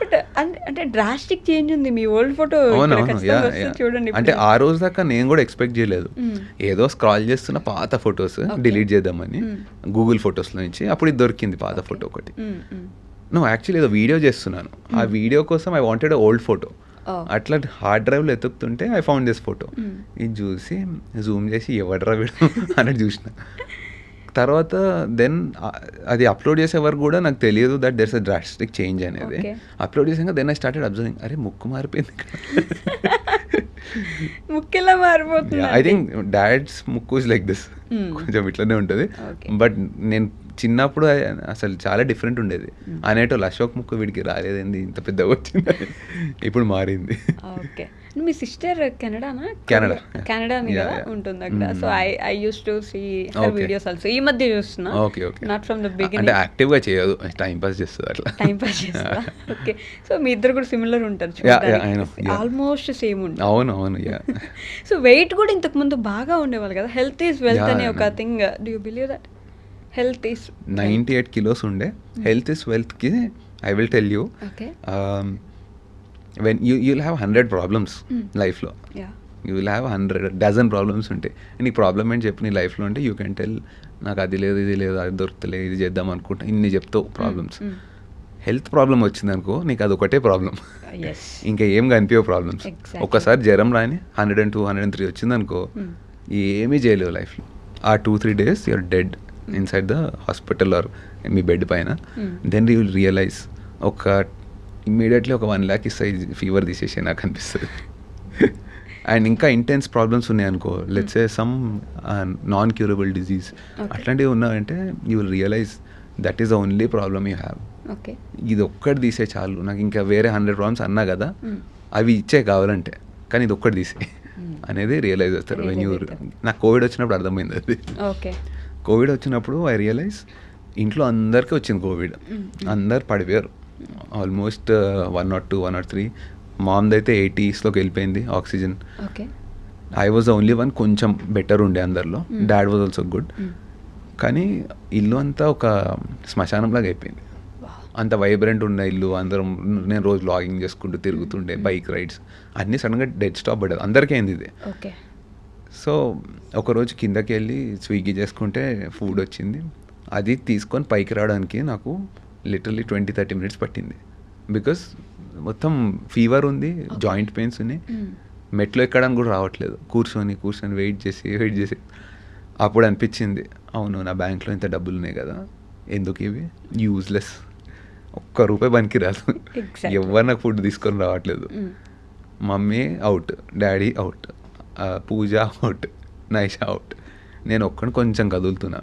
బట్ అంటే డ్రాస్టిక్ చేంజ్ ఉంది మీ ఓల్డ్ ఫోటో చూడండి. అంటే ఆ రోజు దాకా నేను కూడా ఎక్స్పెక్ట్ చేయలేదు. ఏదో స్క్రాల్ చేస్తున్న పాత ఫొటోస్ డిలీట్ చేద్దామని గూగుల్ ఫొటోస్ నుంచి, అప్పుడు ఇది దొరికింది పాత ఫోటో ఒకటి. నువ్వు యాక్చువల్లీ ఏదో వీడియో చేస్తున్నాను, ఆ వీడియో కోసం ఐ వాంటెడ్ ఓల్డ్ ఫోటో. అట్లా హార్డ్ డ్రైవ్లో ఎత్తుకుతుంటే ఐ ఫౌండ్ దిస్ ఫోటో. ఇది చూసి జూమ్ చేసి ఎవడరా వీడు అన్నట్టు చూసిన. తర్వాత దెన్ అది అప్లోడ్ చేసే వరకు కూడా నాకు తెలియదు that there's a drastic change అనేది. అప్లోడ్ చేసాక దెన్ ఐ స్టార్టెడ్ అబ్జర్వింగ్, అరే ముక్కు మారిపోయింది. ముక్కెలా మారిపోతుంది. ఐ థింక్ డాడ్స్ ముక్కు ఇస్ లైక్ దిస్, కొంచెం ఇట్లనే ఉంటుంది. బట్ నేను చిన్నప్పుడు అసలు చాలా డిఫరెంట్ ఉండేది. అనేటోళ్ళు అశోక్ ముక్కు వీడికి రాలేదండి, ఇంత పెద్దగా వచ్చింది. ఇప్పుడు మారింది. ఓకే. మీ సిస్టర్ కెనడానా? కెనడా ఉంటుంది అక్కడ. So I use to see her videos also. ఈ మధ్య చూస్తున్నా. Not from the beginning. అంటే యాక్టివ్ గా చేయదు, టైం పాస్ చేస్తుంది అట్లా. టైం పాస్ చేస్తా. ఓకే. సో మీ ఇద్దరు కూడా సిమిలర్ ఉంటారు, ఆల్మోస్ట్ సేమ్ ఉంటుంది. అవును. సో వెయిట్ కూడా ఇంతకు ముందు బాగా ఉండేవాళ్ళు కదా. హెల్త్ ఈజ్ వెల్త్ అనే ఒక thing. Do you believe that? Health is 98 kilos ఉండే. హెల్త్ ఈస్ వెల్త్ కి I will tell you, when you'll have 100 problems లైఫ్లో, you will have 100 dozen problems ఉంటాయి. నీకు ప్రాబ్లమ్ ఏంటి చెప్పి నీ లైఫ్లో ఉంటే యూ కెన్ టెల్, నాకు అది లేదు ఇది లేదు అది దొరుకుతలే ఇది చేద్దాం అనుకుంటా, ఇన్ని చెప్తావు ప్రాబ్లమ్స్. హెల్త్ ప్రాబ్లం వచ్చింది అనుకో, నీకు అది ఒకటే ప్రాబ్లం, ఇంకా ఏం కనిపించవు ప్రాబ్లమ్స్. ఒక్కసారి జ్వరం రాని 102, 103 వచ్చింది అనుకో, ఏమీ చేయలేవు లైఫ్లో. ఆ 2-3 days you're dead inside the hospital or మీ బెడ్ పైన. Then you will realise, immediately ఒక 1 lakh ఇస్తాయి ఫీవర్ తీసేసి నాకు అనిపిస్తుంది. అండ్ ఇంకా ఇంటెన్స్ ప్రాబ్లమ్స్ ఉన్నాయనుకో, let's say some non curable disease, అట్లాంటివి ఉన్నాయంటే you will realise that is the only problem you have. ఇది ఒక్కటి తీసే చాలు, నాకు ఇంకా వేరే 100 ప్రాబ్లమ్స్ అన్నా కదా అవి ఇచ్చే కావాలంటే, కానీ ఇది ఒక్కటి తీసే అనేది రియలైజ్ అవుతారు. వెన్ యూ, నాకు కోవిడ్ వచ్చినప్పుడు అర్థమైంది అది. కోవిడ్ వచ్చినప్పుడు ఐ రియలైజ్ ఇంట్లో అందరికీ వచ్చింది కోవిడ్, అందరు పడిపోయారు. ఆల్మోస్ట్ 102, 103. మామ్ది అయితే 80sలోకి వెళ్ళిపోయింది oxygen. I was the only one కొంచెం బెటర్ ఉండే అందరిలో. Dad was also good. కానీ ఇల్లు అంతా ఒక శ్మశానంలాగా అయిపోయింది. అంత వైబ్రెంట్ ఉన్న ఇల్లు, అందరం నేను రోజు లాగింగ్ చేసుకుంటూ తిరుగుతుండే, బైక్ రైడ్స్ అన్నీ సడన్గా డెడ్ స్టాప్ పడ్డది. అందరికీ అయింది ఇది. సో ఒకరోజు కిందకి వెళ్ళి స్విగ్గీ చేసుకుంటే ఫుడ్ వచ్చింది. అది తీసుకొని పైకి రావడానికి నాకు లిటరలీ 20-30 minutes పట్టింది. బికాస్ మొత్తం ఫీవర్ ఉంది, జాయింట్ పెయిన్స్ ఉన్నాయి, మెట్లు ఎక్కడానికి కూడా రావట్లేదు. కూర్చొని వెయిట్ చేసి అప్పుడు అనిపించింది, అవును నా బ్యాంక్లో ఇంత డబ్బులు ఉన్నాయి కదా, ఎందుకు ఇవి యూజ్లెస్, ₹1 పనికి రాదు, ఎవరు నాకు ఫుడ్ తీసుకొని రావట్లేదు. మమ్మీ అవుట్, డాడీ అవుట్, పూజ అవుట్, నైషా అవుట్, నేను ఒక్కడిని కొంచెం కదులుతున్నా.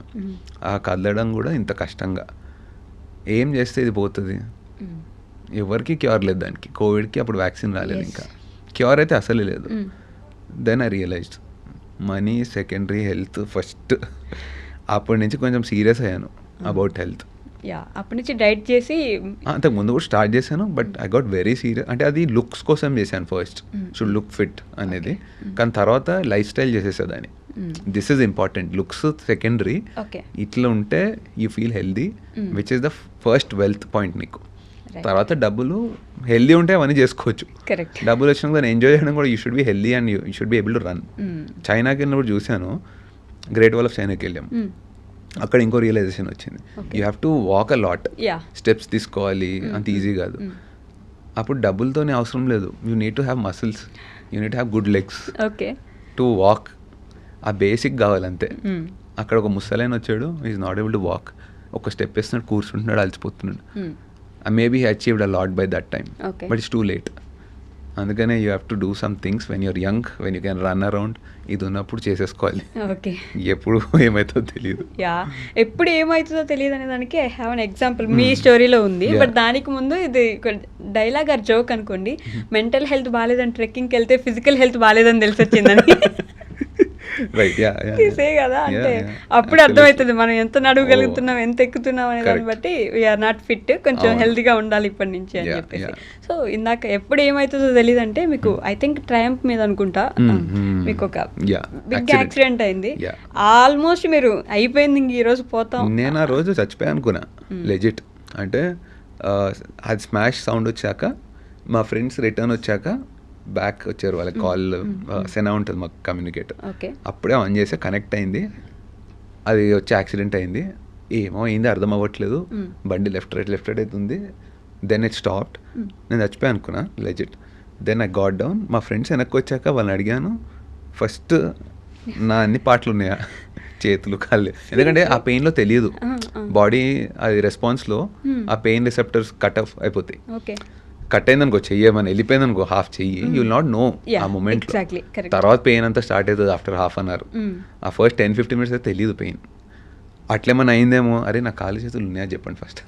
ఆ కదలడం కూడా ఇంత కష్టంగా, ఏం చేస్తే ఇది పోతుంది? ఎవరికి క్యూర్ లేదు దానికి. కోవిడ్కి అప్పుడు వ్యాక్సిన్ రాలేదు, ఇంకా క్యూర్ అయితే అసలే లేదు. Then I realized money secondary, health first. అప్పటి నుంచి కొంచెం సీరియస్ అయ్యాను అబౌట్ హెల్త్. అప్పటి నుంచి డైట్ చేసి, అంతకు ముందు కూడా స్టార్ట్ చేశాను, but I got very serious. అంటే అది లుక్స్ కోసం చేశాను ఫస్ట్, షుడ్ లుక్ ఫిట్ అనేది. కానీ తర్వాత లైఫ్ స్టైల్ చేసేసేదాన్ని. This is important, looks secondary. ఇట్లా ఉంటే you feel healthy, which is the first wealth point నీకు. తర్వాత డబ్బులు హెల్దీ ఉంటే అవన్నీ చేసుకోవచ్చు. డబ్బులు వచ్చినాక దాన్ని ఎంజాయ్ చేయడం కూడా you should be healthy and you should be able to run. చైనాకి వెళ్ళినప్పుడు చూశాను, గ్రేట్ వాల్ ఆఫ్ చైనాకి వెళ్ళాం. అక్కడ ఇంకో రియలైజేషన్ వచ్చింది, you have to walk a lot, steps తీసుకోవాలి, అంత ఈజీ కాదు. అప్పుడు డబ్బులతోనే అవసరం లేదు, you need to have muscles, you need to have good legs to walk. ఆ బేసిక్ కావాలంతే. అక్కడ ఒక ముసలైన వచ్చాడు, is not able to walk, ఒక స్టెప్ వేస్తున్నాడు, కూర్చుంటున్నాడు, అలసిపోతున్నాడు. Maybe he achieved a lot by that time, but it's too late. అందుకనే you have to do some things when your young, when you can run around. ఇది ఉన్నప్పుడు చేసేసుకోవాలి. ఎప్పుడు ఏమవుతుందో తెలియదు. ఎప్పుడు ఏమవుతుందో తెలియదు అనే దానికి ఐ హ్యావ్ అన్ ఎగ్జాంపుల్ మీ స్టోరీలో ఉంది. బట్ దానికి ముందు ఇది డైలాగ్ ఆర్ జోక్ అనుకోండి, మెంటల్ హెల్త్ బాగాలేదని ట్రెక్కింగ్కి వెళ్తే ఫిజికల్ హెల్త్ బాగాలేదని తెలిసి వచ్చిందని. కదా, అంటే అప్పుడు అర్థమవుతుంది మనం ఎంత నడవగలుగుతున్నాం, ఎంత ఎక్కుతున్నాం అనే దాన్ని బట్టి వీఆర్ నాట్ ఫిట్, కొంచెం హెల్తీగా ఉండాలి ఇప్పటి నుంచి అని చెప్పేసి. సో ఇందాక ఎప్పుడు ఏమవుతుందో తెలియదు అంటే, మీకు ఐ థింక్ ట్రయంఫ్ మీద అనుకుంటా మీకు ఒక బిగ్ యాక్సిడెంట్ అయింది. ఆల్మోస్ట్ మీరు అయిపోయింది, ఇంక ఈ రోజు పోతాం. నేను ఆ రోజు చచ్చిపోయా అనుకున్నా లెజిట్. అంటే అది స్మాష్ సౌండ్ వచ్చాక మా ఫ్రెండ్స్ రిటర్న్ వచ్చాక బ్యాక్ వచ్చారు, వాళ్ళకి కాల్ సెనా ఉంటుంది మాకు కమ్యూనికేటర్, అప్పుడే ఆన్ చేసి కనెక్ట్ అయింది. అది వచ్చి యాక్సిడెంట్ అయింది. ఏమో అయింది అర్థం అవ్వట్లేదు, బండి లెఫ్ట్ రైట్ అవుతుంది. Then it stopped. నేను చచ్చిపోయా అనుకున్నా legit. Then I got down. మా ఫ్రెండ్స్ వెనక్కి వచ్చాక వాళ్ళని అడిగాను, ఫస్ట్ నా అన్ని పాటలు ఉన్నాయా, చేతులు కాళ్ళు, ఎందుకంటే ఆ పెయిన్లో తెలియదు, బాడీ అది రెస్పాన్స్లో ఆ పెయిన్ రిసెప్టర్స్ కట్ ఆఫ్ అయిపోతాయి. కట్ అయిందనుకో చెయ్యమని వెళ్ళిపోయిందనుకో హాఫ్ చెయ్యి యూ విల్ నాట్ నో ఆ మూమెంట్. తర్వాత పెయిన్ అంతా స్టార్ట్ అవుతుంది ఆఫ్టర్ హాఫ్ అన్ అవర్. ఆ ఫస్ట్ 10-15 minutes అయితే తెలియదు పెయిన్. అట్లేమన్నా అయిందేమో, అరే నా కాలు చేతులు ఉన్నాయా చెప్పండి ఫస్ట్.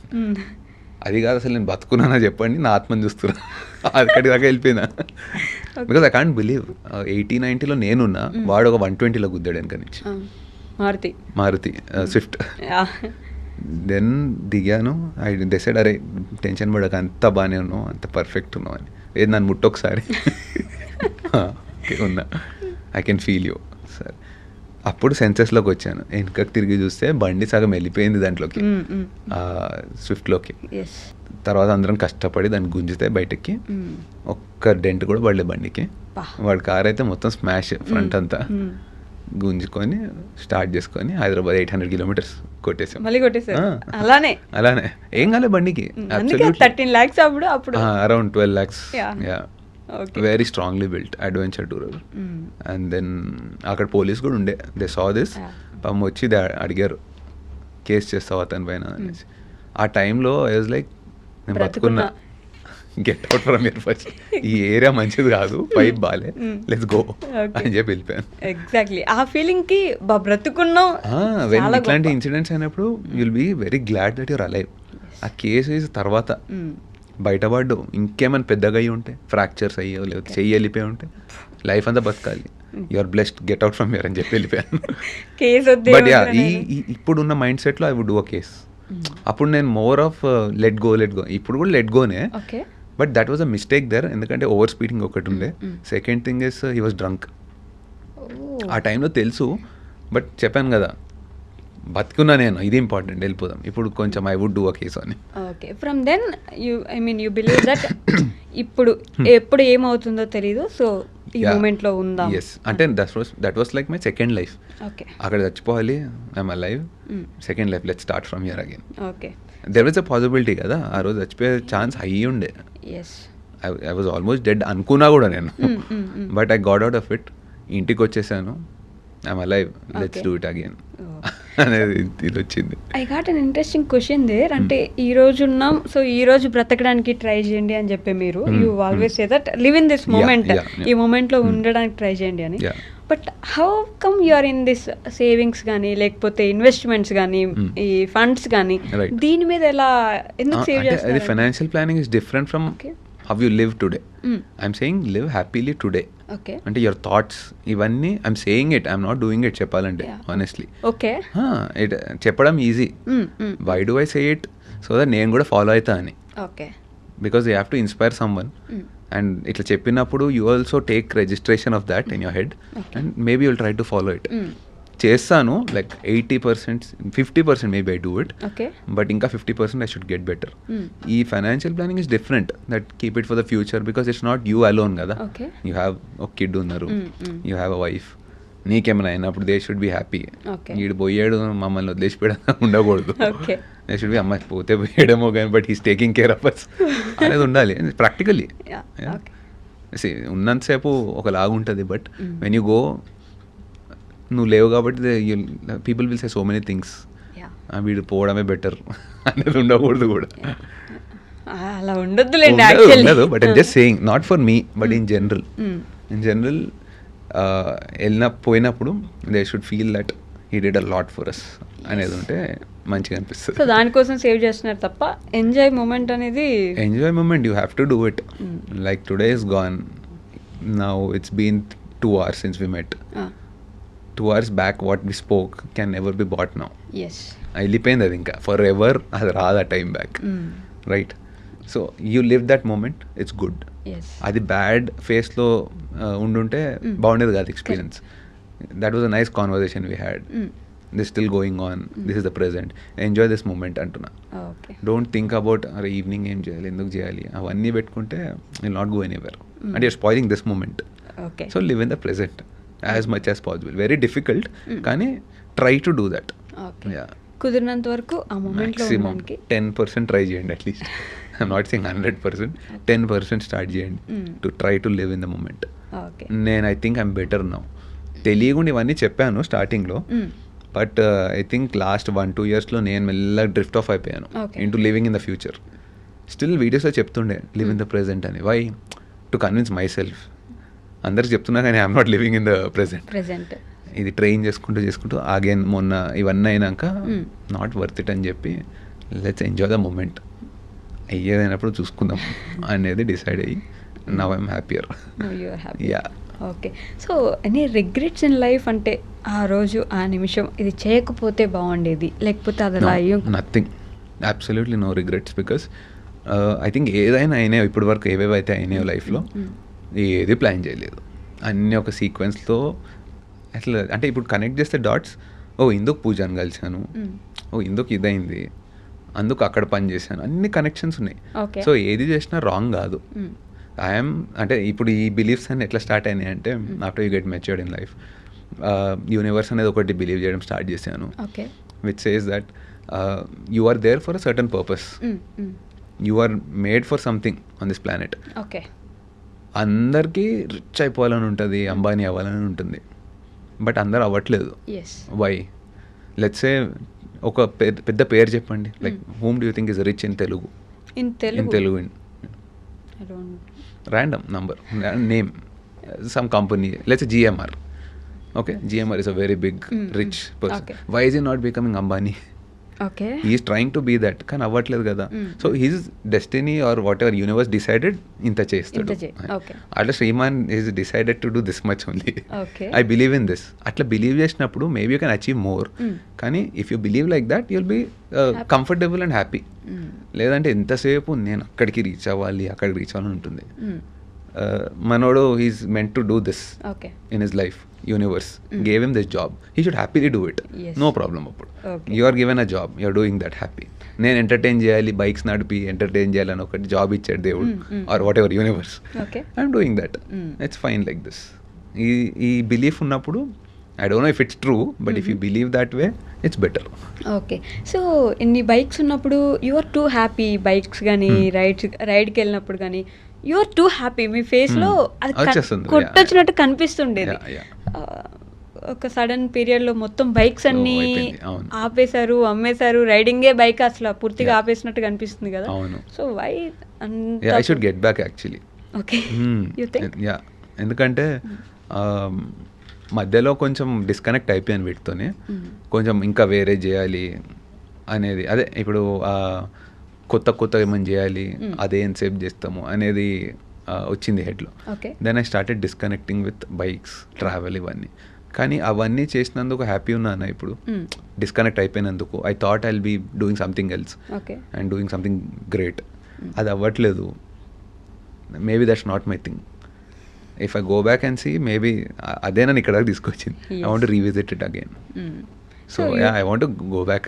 అది కాదు అసలు నేను బతుకున్నానా చెప్పండి, నా ఆత్మని చూస్తున్నా. అక్కడి దాకా వెళ్ళిపోయినా. బికాస్ ఐ కాంట్ బిలీవ్ 80-90లో నేనున్నా, వాడు ఒక 120లో గుద్దాడు వెనక నుంచి. మారుతి స్విఫ్ట్. దెన్ దిగాను. ఐ డిసైడ్ అరే టెన్షన్ పడక, అంత బాగానే ఉన్నావు, అంత పర్ఫెక్ట్ ఉన్నావు అని. ఏది నన్ను ముట్టొకసారి ఉన్నా, ఐ కెన్ ఫీల్ యూ. సరే అప్పుడు సెన్సెస్లోకి వచ్చాను. వెనకకి తిరిగి చూస్తే బండి సగం వెళ్ళిపోయింది దాంట్లోకి, స్విఫ్ట్లోకి. తర్వాత అందరం కష్టపడి దాన్ని గుంజితే బయటకి ఒక్క డెంట్ కూడా పడలేదు బండికి. వాడి కార్ అయితే మొత్తం స్మాష్, ఫ్రంట్ అంతా గుంజుకొని స్టార్ట్ చేసుకొని హైదరాబాద్ 800 kilometers కొట్టేసాం. అలానే ఏం కాలే బండికి. Around 12 lakhs. Very strongly built adventure tourer. And then అక్కడ పోలీస్ కూడా ఉండే, దే సా దిస్. పాపం వచ్చి అడిగారు కేసు చేస్తావు అతని పైన అనేసి. ఆ టైంలో ఐ వాజ్ లైక్ నేను బతుకున్నా, get out from here first, ఈ ఏరియా మంచిది కాదు, పైప్ బాలే, లెట్స్ గో అని చెప్పి వెళ్ళిపోయాను. ఎగ్జాక్ట్లీ ఆ ఫీలింగ్ కి బ్రతుకున్నాం. ఇట్లాంటి ఇన్సిడెంట్స్ అయినప్పుడు you'll be very glad that your alive. ఆ కేసు తర్వాత బయటపడ్డు, ఇంకేమైనా పెద్దగా అయ్యి ఉంటే, ఫ్రాక్చర్స్ అయ్యో లేకపోతే చెయ్యి వెళ్ళిపోయి ఉంటే, లైఫ్ అంతా బతకాలి, you are blessed, get out from here అని చెప్పి వెళ్ళిపోయాను. బట్ యా ఇప్పుడున్న మైండ్ సెట్లో I would do a case. అప్పుడు నేను మోర్ ఆఫ్ లెట్ గో. ఇప్పుడు కూడా లెట్ గోనే, but that was a mistake there. ఎందుకంటే ఓవర్ స్పీడింగ్ ఒకటి ఉండే. Second thing is he was drunk. ఆ టైంలో తెలుసు, బట్ చెప్పాను కదా బతుకున్నా నేను, ఇది ఇంపార్టెంట్, వెళ్ళిపోదాం. ఇప్పుడు కొంచెం I would do a case అని. Okay, from then you believe that ఇప్పుడు ఎప్పుడు ఏమవుతుందో తెలీదు, సో ఈ మూమెంట్లో ఉందా. ఎస్, అంటే that was like my second life. అక్కడ చచ్చిపోవాలి, I'm alive, second life, let's start from here again. There was a possibility కదా, ఆ రోజు చచ్చిపోయే ఛాన్స్ హై ఉండే. ఐ వాజ్ ఆల్మోస్ట్ డెడ్ అనుకున్నా కూడా నేను, but I got out of it. ఇంటికి వచ్చేసాను, I'm alive, let's do it again అనేది ఇది వచ్చింది. I got an interesting question there. అంటే ఈ రోజు ఉన్నాం, సో ఈ రోజు బ్రతకడానికి ట్రై చేయండి అని చెప్పి మీరు you always say that live in this moment, ఈ మూమెంట్లో ఉండడానికి ట్రై చేయండి అని. But how come you are in this savings కానీ లేకపోతే ఇన్వెస్ట్మెంట్స్ కానీ ఈ ఫండ్స్ కానీ, దీని మీద ఎలా ఎందుకు సేవ్ చేస్తారు? Financial planning is different from how you live today. I'm saying live happily today. Okay. అంటే your thoughts ఇవన్నీ I'm saying it, I'm not doing it చెప్పాలంటే honestly. Okay. చెప్పడం easy. Why do I say it? So that నేను కూడా follow అవుతా అని. Okay. Because you have to inspire someone. And ఇట్లా చెప్పినప్పుడు you also take registration of that in your head. And maybe you'll try to follow it. చేస్తాను like 80%, 50% maybe I do it, but ఇంకా 50% I should get better. ఈ financial planning is different, that keep it for the future, because it's not you alone కదా. You have ఒక kid ఉన్నారు, you have a wife, నీకేమైనా అయినప్పుడు they should be happy. వీడు పోయాడు మమ్మల్ని వదిలేసిపోయాడు ఉండకూడదు. దే షుడ్ బి అమ్మాయి పోతే పోయాడేమో కానీ but he's taking care of us అనేది ఉండాలి ప్రాక్టికల్లీ. ఉన్నంతసేపు ఒకలాగా ఉంటుంది, బట్ వెన్ యూ గో, నువ్వు లేవు కాబట్టి people will say so many things, వీడు పోవడమే బెటర్ అనేది ఉండకూడదు కూడా. అలా ఉండదు, but I'm just saying, not for me but in general. పోయినప్పుడు they should feel that he did a lot for us అనేది ఉంటే మంచిగా అనిపిస్తుంది. సో దానికోసం సేవ్ చేస్తున్నారు తప్ప ఎంజాయ్ మూమెంట్ అనేది, enjoy moment you have to do it. Like today is gone, now it's been 2 hours since we met. 2 hours back what we spoke can never be bought now. వెళ్ళిపోయింది అది, ఇంకా for ever అది రాదు ఆ time back, right? So you live that moment, it's good. అది bad ఫేస్లో ఉండుంటే బాగుండేది కాదు experience. That was a nice conversation we had, this still going on, this is the present, enjoy this moment అంటున్నా. Don't think about అరే evening ఏం చేయాలి, ఎందుకు చేయాలి, అవన్నీ పెట్టుకుంటే విల్ నాట్ గో ఎనీవేర్, అంటే you're spoiling this moment. So live in the present as much as possible. Very difficult, కానీ try to do that. కుదిరినంత వరకు ఆ మూమెంట్లో ఉండడానికి 10% ట్రై చేయండి అట్లీస్ట్. I'm not saying 100%, 10% స్టార్ట్ చేయండి to try to live in the moment. నేను I think I'm better now. తెలియకుండా ఇవన్నీ చెప్పాను స్టార్టింగ్లో, బట్ ఐ థింక్ లాస్ట్ 1-2 yearsలో నేను మెల్లగా డ్రిఫ్ట్ ఆఫ్ అయిపోయాను into living in the future. Still వీడియోస్లో చెప్తుండే లివ్ ఇన్ ద ప్రెజెంట్ అని. Why? To convince myself. అందరికి చెప్తున్నా కానీ I'm not living in the present. ఇది ట్రైన్ చేసుకుంటూ అగైన్ మొన్న ఇవన్నీ అయినాక నాట్ వర్త్ ఇట్ అని చెప్పి లెట్స్ ఎంజాయ్ ద మూమెంట్, అయ్యేదైనప్పుడు చూసుకుందాం అనేది డిసైడ్ అయ్యి now I'm happier. Yeah. Okay. So any regrets in life అంటే ఆ రోజు ఆ నిమిషం ఇది చేయకపోతే బాగుండేది, లేకపోతే అది అలా nothing, absolutely no regrets. Because I think ఏదైనా అయినాయో ఇప్పటి వరకు ఏవేవైతే అయినాయో లైఫ్లో ఏది ప్లాన్ చేయలేదు, అన్నీ ఒక సీక్వెన్స్తో అట్లా. అంటే ఇప్పుడు కనెక్ట్ చేస్తే డాట్స్, ఓ ఇందుకు పూజను కలిసాను, ఓ ఇందుకు ఇదైంది, అందుకు అక్కడ పని చేశాను, అన్ని కనెక్షన్స్ ఉన్నాయి. సో ఏది చేసినా రాంగ్ కాదు. ఐఎమ్ అంటే ఇప్పుడు ఈ బిలీఫ్స్ అన్ని ఎట్లా స్టార్ట్ అయినాయి అంటే after you get matured in life, universe అనేది ఒకటి బిలీవ్ చేయడం స్టార్ట్ చేశాను, which says that you are there for a certain purpose, you are made for something on this planet. అందరికీ రిచ్ అయిపోవాలని ఉంటుంది, అంబానీ అవ్వాలని ఉంటుంది, బట్ అందరు అవ్వట్లేదు. వై? లెట్స్ సే ఒక పెద్ద పేరు చెప్పండి, like whom do you think is rich in Telugu? In Telugu random number, name, some company, let's say GMR. Okay, GMR is a very big rich person. Why is he not becoming Ambani? He is trying to be that, కానీ అవ్వట్లేదు కదా. So his destiny or whatever universe decided ఇంత చేస్తాడు. అట్లా Sriman is decided to do this much only. I believe in this. అట్లా believe చేసినప్పుడు maybe you can achieve more. కానీ if you believe like that you'll be comfortable and happy. లేదంటే ఎంతసేపు నేను అక్కడికి రీచ్ అవ్వాలి అవ్వాలని ఉంటుంది. మనోడు he's meant to do this in his life. Universe gave him this job, he should happily do it, no problem. అప్పుడు you are given a job, you are doing that happy. నేను entertain చేయాలి, bikes నడిపి entertain చేయాలని ఒకటి job ఇచ్చాడు దేవుడు or whatever universe, I'm doing that, it's fine like this. ఈ belief ఉన్నప్పుడు I don't know if it's true, but if you believe that way, it's better. Okay. So, ఇన్ని bikes ఉన్నప్పుడు you are too happy, bikes కానీ రైడ్కి వెళ్ళినప్పుడు కానీ you are too happy, మీ ఫేస్లో అది కొట్టొచ్చినట్టు కనిపిస్తుండేది. ఒక సడన్ పీరియడ్లో మొత్తం బైక్స్ అన్నీ ఆపేశారు, అమ్మేశారు, రైడింగే బైక్ అసలు పూర్తిగా ఆపేసినట్టు కనిపిస్తుంది కదా. So why? I should get back actually. Okay. You think? Yeah. ఎందుకంటే మధ్యలో కొంచెం డిస్కనెక్ట్ అయిపోయాను వీటితోనే. కొంచెం ఇంకా వేరే చేయాలి అనేది, అదే ఇప్పుడు కొత్త ఏమైనా చేయాలి, అదే ఎంతసేపు చేస్తాము అనేది వచ్చింది హెడ్లో. Then I started disconnecting with bikes, travel, ఇవన్నీ. కానీ అవన్నీ చేసినందుకు హ్యాపీ ఉన్నాను ఇప్పుడు, డిస్కనెక్ట్ అయిపోయినందుకు. I thought I will be doing something else and doing something great. అది అవ్వట్లేదు. Maybe that's not my thing. If I go back and see, maybe అదే నన్ను ఇక్కడ తీసుకొచ్చింది. I want to revisit it again. So yeah, I want to go back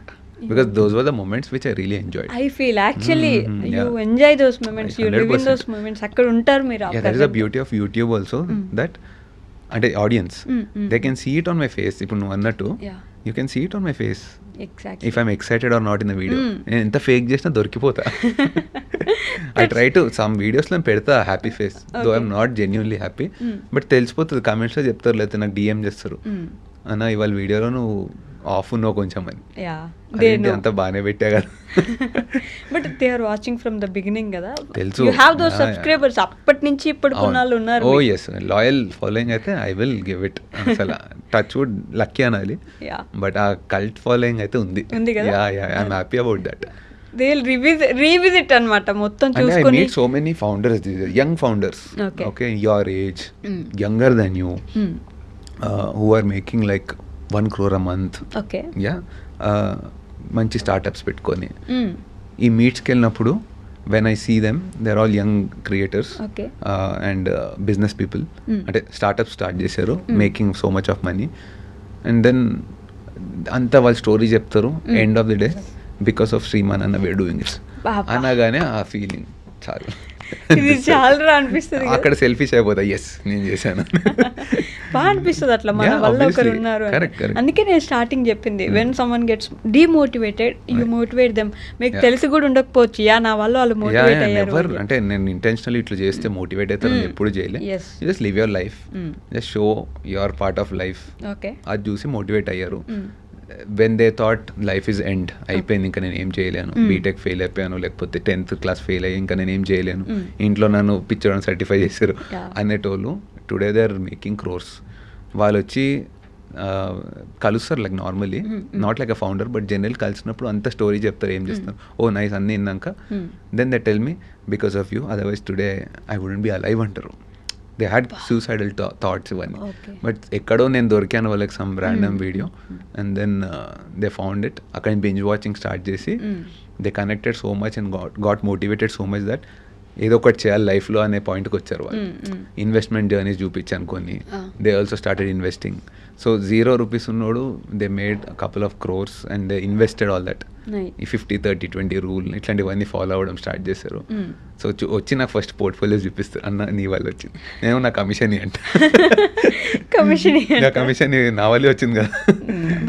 because those were the moments which I really enjoyed. I feel actually you enjoy those moments, you live in those moments. అక్కడ ఉంటారు మీరు. Yeah, that is the beauty of YouTube also, that అంటే audience, they can see it on my face. ఇప్పుడు నువ్వు అన్నట్టు you can see it on my face. Exactly. If I'm excited or not in the video. నేను ఎంత fake చేసినా దొరికిపోతా. I try to some videos లో పెడతా happy face, though I'm not genuinely happy, but తెలిసిపోతుంది. కామెంట్స్లో చెప్తారు, లేకపోతే నాకు DM చేస్తారు, అన్న ఇవాళ వీడియోలో నువ్వు ఆఫ్ ఉన్నావు కొంచెం అని. అంతా బాగానే పెట్టా కదా. But they are watching from the beginning కదా, తెలుసు. యు హావ్ దోస్ సబ్స్క్రైబర్స్ అప్పటి నుంచి ఇప్పటి కొన్నాళ్ళు ఉన్నారు. ఓ yes, లాయల్ ఫాలోయింగ్ అయితే ఐ విల్ గివ్ ఇట్. అసలు టచ్ వుడ్ లక్కీ అనాలి, బట్ ఆ కల్ట్ ఫాలోయింగ్ అయితే ఉంది కదా. Yeah I am happy about that. They will revisit అన్నమాట మొత్తం చూసుకొని. I meet so many founders, young founders, okay, your age, younger than you, who are making like 1 crore a month. Okay. Yeah. మంచి startups పెట్టుకొని ఈ మీట్స్కి వెళ్ళినప్పుడు when I see them, they are all young creators and business people. అంటే startup start చేశారు, making so much of money, and then అంతా వాళ్ళు story చెప్తారు. End of the day, because of Shriman అన్న వేర్ డూయింగ్ ఇట్స్ అనగానే ఆ feeling చాలు, చాలా అనిపిస్తుంది. అక్కడ సెల్ఫీస్ అయిపోతా, ఎస్ నేను చేశాను, బాగా అనిపిస్తుంది అట్లా మన వల్ల ఒకరు ఉన్నారు. అందుకే నేను స్టార్టింగ్ చెప్పింది, when someone gets demotivated you motivate them. మీకు తెలిసి కూడా ఉండకపోవచ్చు, యా నా వల్ల వాళ్ళు మోటివేట్ అయ్యారు అంటే. నేను ఇంటెన్షనల్లీ ఇట్లా చేస్తే మోటివేట్ అవుతారు ఎప్పుడు చేయలే. Just live your life, just show your part of life. అది చూసి మోటివేట్ అయ్యారు. When they thought life is end, అయిపోయింది ఇంకా నేను ఏం చేయలేను, బీటెక్ ఫెయిల్ అయిపోయాను, లేకపోతే 10th క్లాస్ ఫెయిల్ అయ్యి ఇంకా నేను ఏం చేయలేను, ఇంట్లో నన్ను పిచ్చోడని సర్టిఫై చేశారు అనేటోళ్ళు today they are making crores. వాళ్ళు వచ్చి కలుస్తారు like normally, not like a founder but general కలిసినప్పుడు అంత స్టోరీ చెప్తారు, ఏం చేస్తారు, ఓ నైస్ అన్నీ విన్నాక then they tell me because of you otherwise today I wouldn't be alive అంటారు. దే హ్యాడ్ సూసైడల్ థాట్స్ ఇవన్నీ. బట్ ఎక్కడో నేను దొరికాను వాళ్ళకి some random video and then they found it. అక్కడ బింజ్ వాచింగ్ స్టార్ట్ చేసి they connected so much and got motivated so much that ఏదో ఒకటి చేయాలి లైఫ్లో అనే పాయింట్కి వచ్చారు వాళ్ళు. ఇన్వెస్ట్మెంట్ జర్నీస్ చూపించాను కొన్ని. They also started investing. So 0 rupees ఉన్నోడు they made couple of crores and they invested all that. ఈ 50-30-20 రూల్ ఇట్లాంటివన్నీ ఫాలో అవ్వడం స్టార్ట్ చేశారు. సో వచ్చి నాకు ఫస్ట్ పోర్ట్ఫోలియోస్ చూపిస్తారు, అన్న నీ వల్ల వచ్చింది, నేను నా కమిషన్ అంట కమిషన్ నా వల్లే వచ్చింది కదా.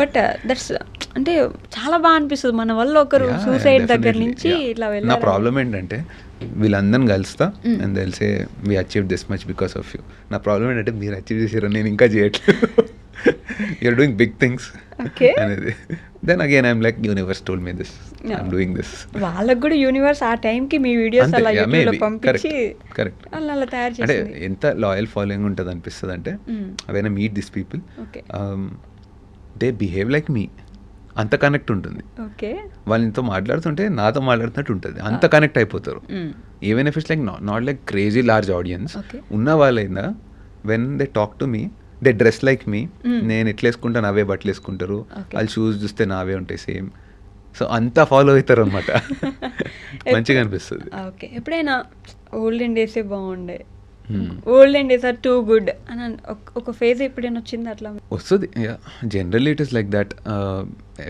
బట్ దట్స్ అంటే చాలా బాగా అనిపిస్తుంది మన వల్ల ఒకరు సూసైడ్ దగ్గర నుంచి ఇట్లా వెళ్ళారు. నా ప్రాబ్లం ఏంటంటే వీళ్ళందరిని కలుస్తా అండ్ తెలిసే we achieve this much because of you. నా ప్రాబ్లం ఏంటంటే మీరు అచీవ్ చేసారు, నేను ఇంకా చేయట్లేదు. యూఆర్ డూయింగ్ బిగ్ థింగ్స్ అనేది. Then again I'm like universe told me this, I'm doing this. వాళ్ళకి కూడా యూనివర్స్ ఆ టైంకి మీ వీడియోస్ అలా యూట్యూబ్లో పంపించి కరెక్ట్ అలా తయారు అంటే చేసింది. ఎంత లాయల్ ఫాలోయింగ్ ఉంటుంది అనిపిస్తుంది అంటే when I meet this people they behave like me, అంత కనెక్ట్ ఉంటుంది. వాళ్ళతో మాట్లాడుతుంటే నాతో మాట్లాడుతున్నట్టు ఉంటుంది, అంత కనెక్ట్ అయిపోతారు. Even if it's like not like crazy large audience ఉన్న వాళ్ళైనా when they talk to me they dress like me. నేను ఎట్లా వేసుకుంటాను అవే బట్టలు వేసుకుంటారు, వాళ్ళు షూస్ చూస్తే నావే ఉంటాయి సేమ్. సో అంతా ఫాలో అవుతారు అనమాట. మంచిగా అనిపిస్తుంది. ఓకే, ఎప్పుడైనా ఓల్డెన్ డేసే బాగుండే, olden days are too good అని ఒక ఫేజ్ ఎప్పుడైనా వచ్చింది అట్లా? వస్తుంది, generally it is like that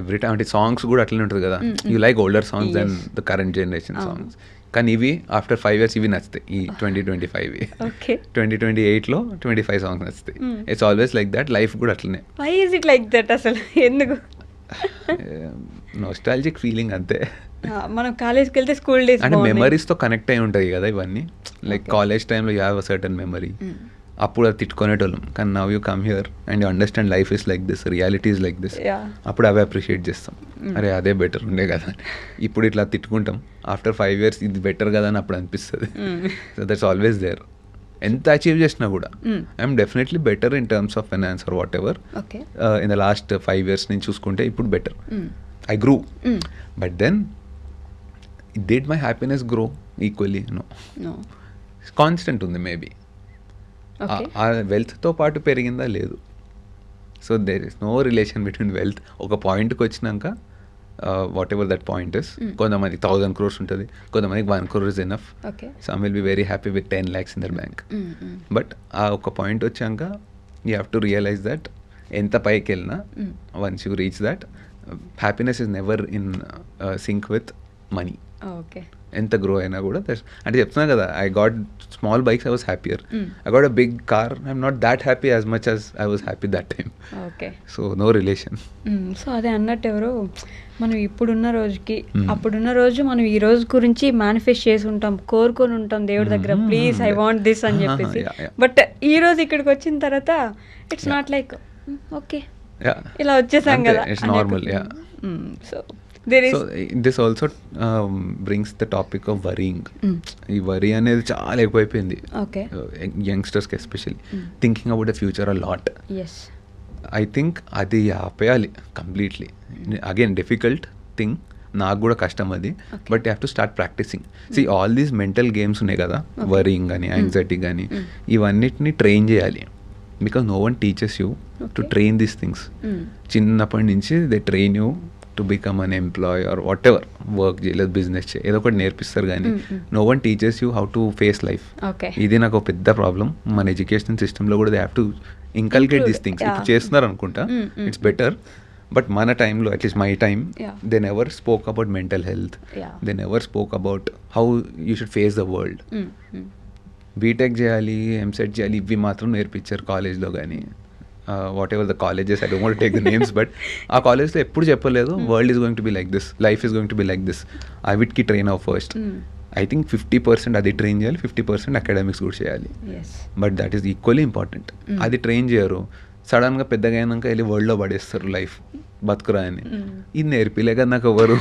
every time. అంటే సాంగ్స్ కూడా అట్లనే ఉంటుంది కదా, you like older songs then the current generation songs. కానీ ఇవి ఆఫ్టర్ 5 years ఇవి నచ్చుతాయి. ఈ 2025 2028లో 25 సాంగ్స్ నచ్చుతాయి. It's always like that. Life కూడా అట్లనే. Why is it like that అసలు? ఎందుకు? నోస్టాల్జిక్ ఫీలింగ్ అంతే. మనం కాలేజ్కి వెళ్తే స్కూల్ డేస్ అంటే మెమరీస్తో కనెక్ట్ అయి ఉంటాయి కదా ఇవన్నీ. లైక్ కాలేజ్ టైంలో you have a certain memory, అప్పుడు అది తిట్టుకునేటోళ్ళం. కానీ now you come here and you understand life is like this, reality is like this. అప్పుడు అవి అప్రిషియేట్ చేస్తాం, అరే అదే బెటర్ ఉండే కదా. ఇప్పుడు ఇట్లా తిట్టుకుంటాం, ఆఫ్టర్ 5 years ఇది బెటర్ కదా అని అప్పుడు అనిపిస్తుంది. So that's always there. ఎంత అచీవ్ చేసినా కూడా I'm definitely better in terms of finance or whatever. In the last 5 years నుంచి చూసుకుంటే ఇప్పుడు better. I grew, but then did my happiness grow equally? No. Constant ఉంది maybe. ఆ వెల్త్తో పాటు పెరిగిందా? లేదు. So there is no relation between wealth. ఒక పాయింట్కి వచ్చినాక what ever that point is, కొంతమందికి 1000 crores ఉంటుంది, కొంతమందికి 1 crore is enough. Some will be very happy with 10 lakhs in their bank. But ఆ ఒక పాయింట్ వచ్చాక you have to realize that ఎంత పైకి వెళ్ళినా once you reach that happiness is never in sync with money. ఎంత grow అయినా కూడా అంటే చెప్తున్నా కదా, I got small bikes, I was happier. I got a big car, I'm not that happy as much as I was happy that time. So no relation. So అదే అన్నట్టు ఎవరో మనం ఇప్పుడున్న రోజుకి అప్పుడున్న రోజు మనం ఈ రోజు గురించి మేనిఫెస్ట్ చేసి ఉంటాం, కోరుకొని ఉంటాం దేవుడి దగ్గర, ప్లీజ్ ఐ వాంట్ దిస్ అని చెప్పేసి. బట్ ఈ రోజు ఇక్కడికి వచ్చిన తర్వాత ఇట్స్ నాట్ లైక్ ఓకే ఇలా వచ్చేసాం కదా, it's normal. So this also brings the topic of worrying. ఈ వరీ అనేది చాలా ఎక్కువైపోయింది యంగ్స్టర్స్కి, especially thinking about the future a lot. I think అది ఆపేయాలి కంప్లీట్లీ. అగైన్ డిఫికల్ట్ థింగ్, నాకు కూడా కష్టం అది, but you have to start practicing. See all these mental games ఉన్నాయి కదా, వరీయింగ్ కానీ యాంగ్జైటీ కానీ, ఇవన్నిటిని ట్రైన్ చేయాలి. Because no one teaches you to train these things. చిన్నప్పటి నుంచి they train you to become an employee or whatever, work చేయలేదు, business చేయ, ఏదో ఒకటి నేర్పిస్తారు కానీ no one teaches you how to face life. ఇది నాకు పెద్ద ప్రాబ్లం. మన ఎడ్యుకేషన్ సిస్టంలో కూడా they have to inculcate these things. ఇప్పుడు చేస్తున్నారు అనుకుంటా, ఇట్స్ బెటర్. బట్ మన టైంలో, at least my time, they never spoke about mental health, they never spoke about how you should face the world. BTech చేయాలి, ఎంసెట్ చేయాలి, ఇవి మాత్రం నేర్పించారు కాలేజ్లో కానీ. Whatever the colleges, I don't want to take the names, but ఆ కాలేజ్లో ఎప్పుడు చెప్పలేదు world is going to be like this, life is going to be like this. అవిటికి train అవ్వ ఫస్ట్. ఐ థింక్ 50% అది ట్రైన్ చేయాలి, 50% academics కూడా చేయాలి. But that is equally important. అది ట్రైన్ చేయరు, సడన్గా పెద్దగా అయినాక వెళ్ళి వరల్డ్లో పడేస్తారు లైఫ్. బతుకురా అని. ఇది నేర్పిలే కదా నాకు ఎవరు.